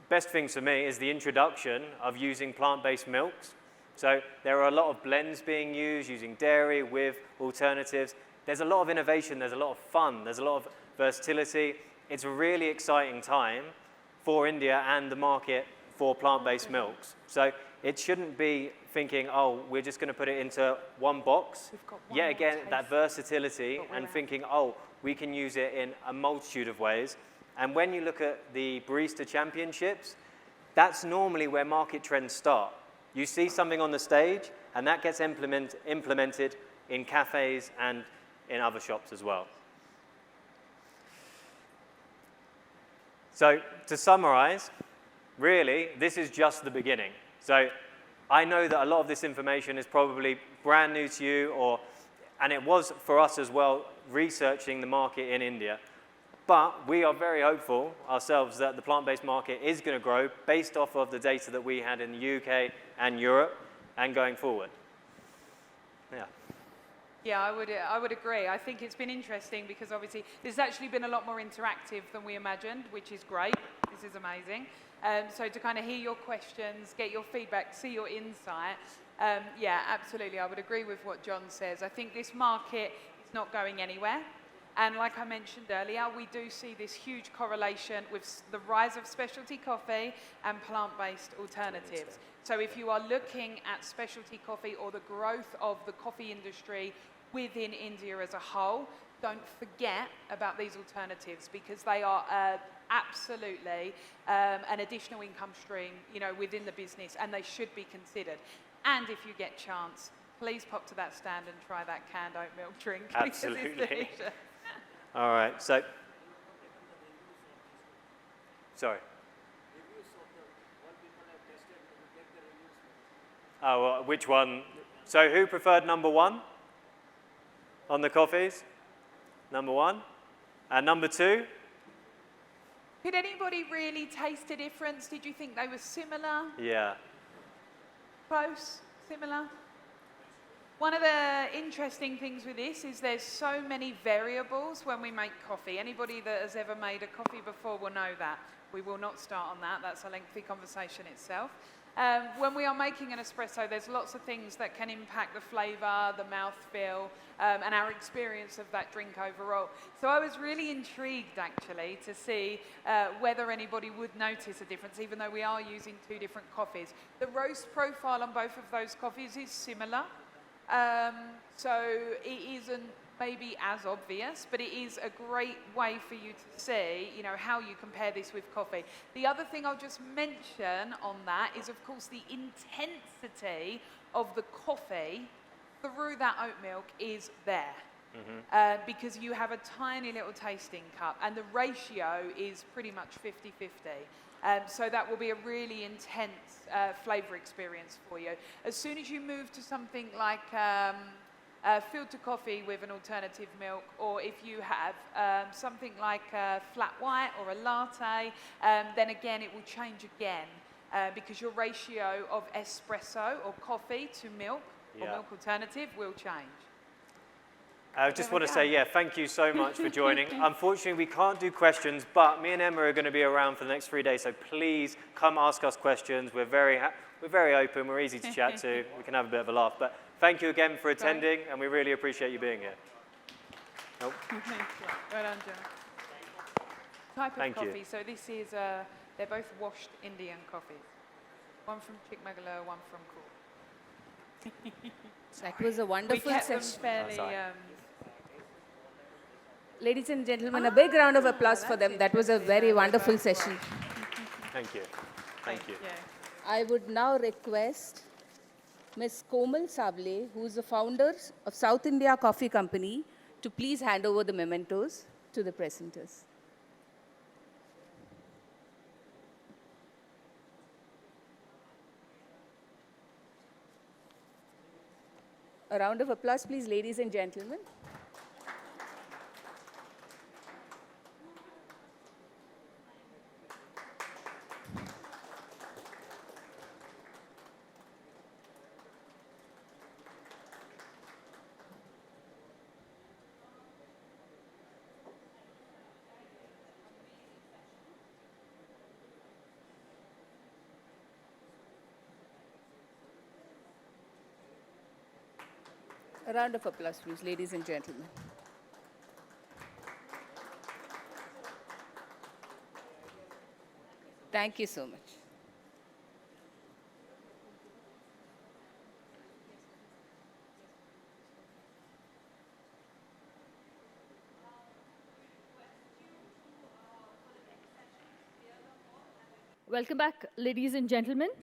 best things for me is the introduction of using plant-based milks. So there are a lot of blends being used, using dairy with alternatives. There's a lot of innovation, there's a lot of fun, there's a lot of versatility. It's a really exciting time for India and the market for plant-based milks. So it shouldn't be thinking, oh, we're just going to put it into one box. Yet again, that versatility and thinking, oh, we can use it in a multitude of ways. And when you look at the Barista Championships, that's normally where market trends start. You see something on the stage, and that gets implemented in cafes and in other shops as well. So to summarize, really, this is just the beginning. So I know that a lot of this information is probably brand new to you, and it was for us as well, researching the market in India. But we are very hopeful ourselves that the plant-based market is going to grow based off of the data that we had in the UK and Europe and going forward. Yeah. Yeah, I would agree. I think it's been interesting because obviously this has actually been a lot more interactive than we imagined, which is great. This is amazing. So to kind of hear your questions, get your feedback, see your insight, yeah, absolutely. I would agree with what John says. I think this market is not going anywhere. And like I mentioned earlier, we do see this huge correlation with the rise of specialty coffee and plant-based alternatives. So if you are looking at specialty coffee or the growth of the coffee industry within India as a whole, don't forget about these alternatives because they are absolutely an additional income stream, you know, within the business, and they should be considered. And if you get chance, please pop to that stand and try that canned oat milk drink. Absolutely. Because it's delicious. All right, so, sorry. Oh, well, which one? So who preferred number one on the coffees? Number one. And number two? Could anybody really taste a difference? Did you think they were similar? Yeah. Close? Similar? One of the interesting things with this is there's so many variables when we make coffee. Anybody that has ever made a coffee before will know that. We will not start on that. That's a lengthy conversation itself. When we are making an espresso, there's lots of things that can impact the flavour, the mouthfeel, and our experience of that drink overall. So I was really intrigued, actually, to see whether anybody would notice a difference, even though we are using two different coffees. The roast profile on both of those coffees is similar. So it isn't maybe as obvious, but it is a great way for you to see, you know, how you compare this with coffee. The other thing I'll just mention on that is, of course, the intensity of the coffee through that oat milk is there. Because you have a tiny little tasting cup, and the ratio is pretty much 50-50. So that will be a really intense flavour experience for you. As soon as you move to something like filter coffee with an alternative milk, or if you have something like a flat white or a latte, then again it will change again because your ratio of espresso or coffee to milk or milk alternative will change. I just want to say, thank you so much for joining. Unfortunately, we can't do questions, but me and Emma are going to be around for the next 3 days, so please come ask us questions. We're very open, we're easy to chat to, we can have a bit of a laugh. But thank you again for attending, and we really appreciate you being here. Nope. Well done, John. Type of coffee, so this is, they're both washed Indian coffees. One from Chikmagalur, one from Cool. That was a wonderful We kept them session. fairly, Ladies and gentlemen, a big round of applause for them. That was a very wonderful session. Thank you. Thank you. I would now request Ms. Komal Sable, who is the founder of South India Coffee Company, to please hand over the mementos to the presenters. A round of applause, please, ladies and gentlemen. A round of applause, please, ladies and gentlemen. Thank you so much. Welcome back, ladies and gentlemen.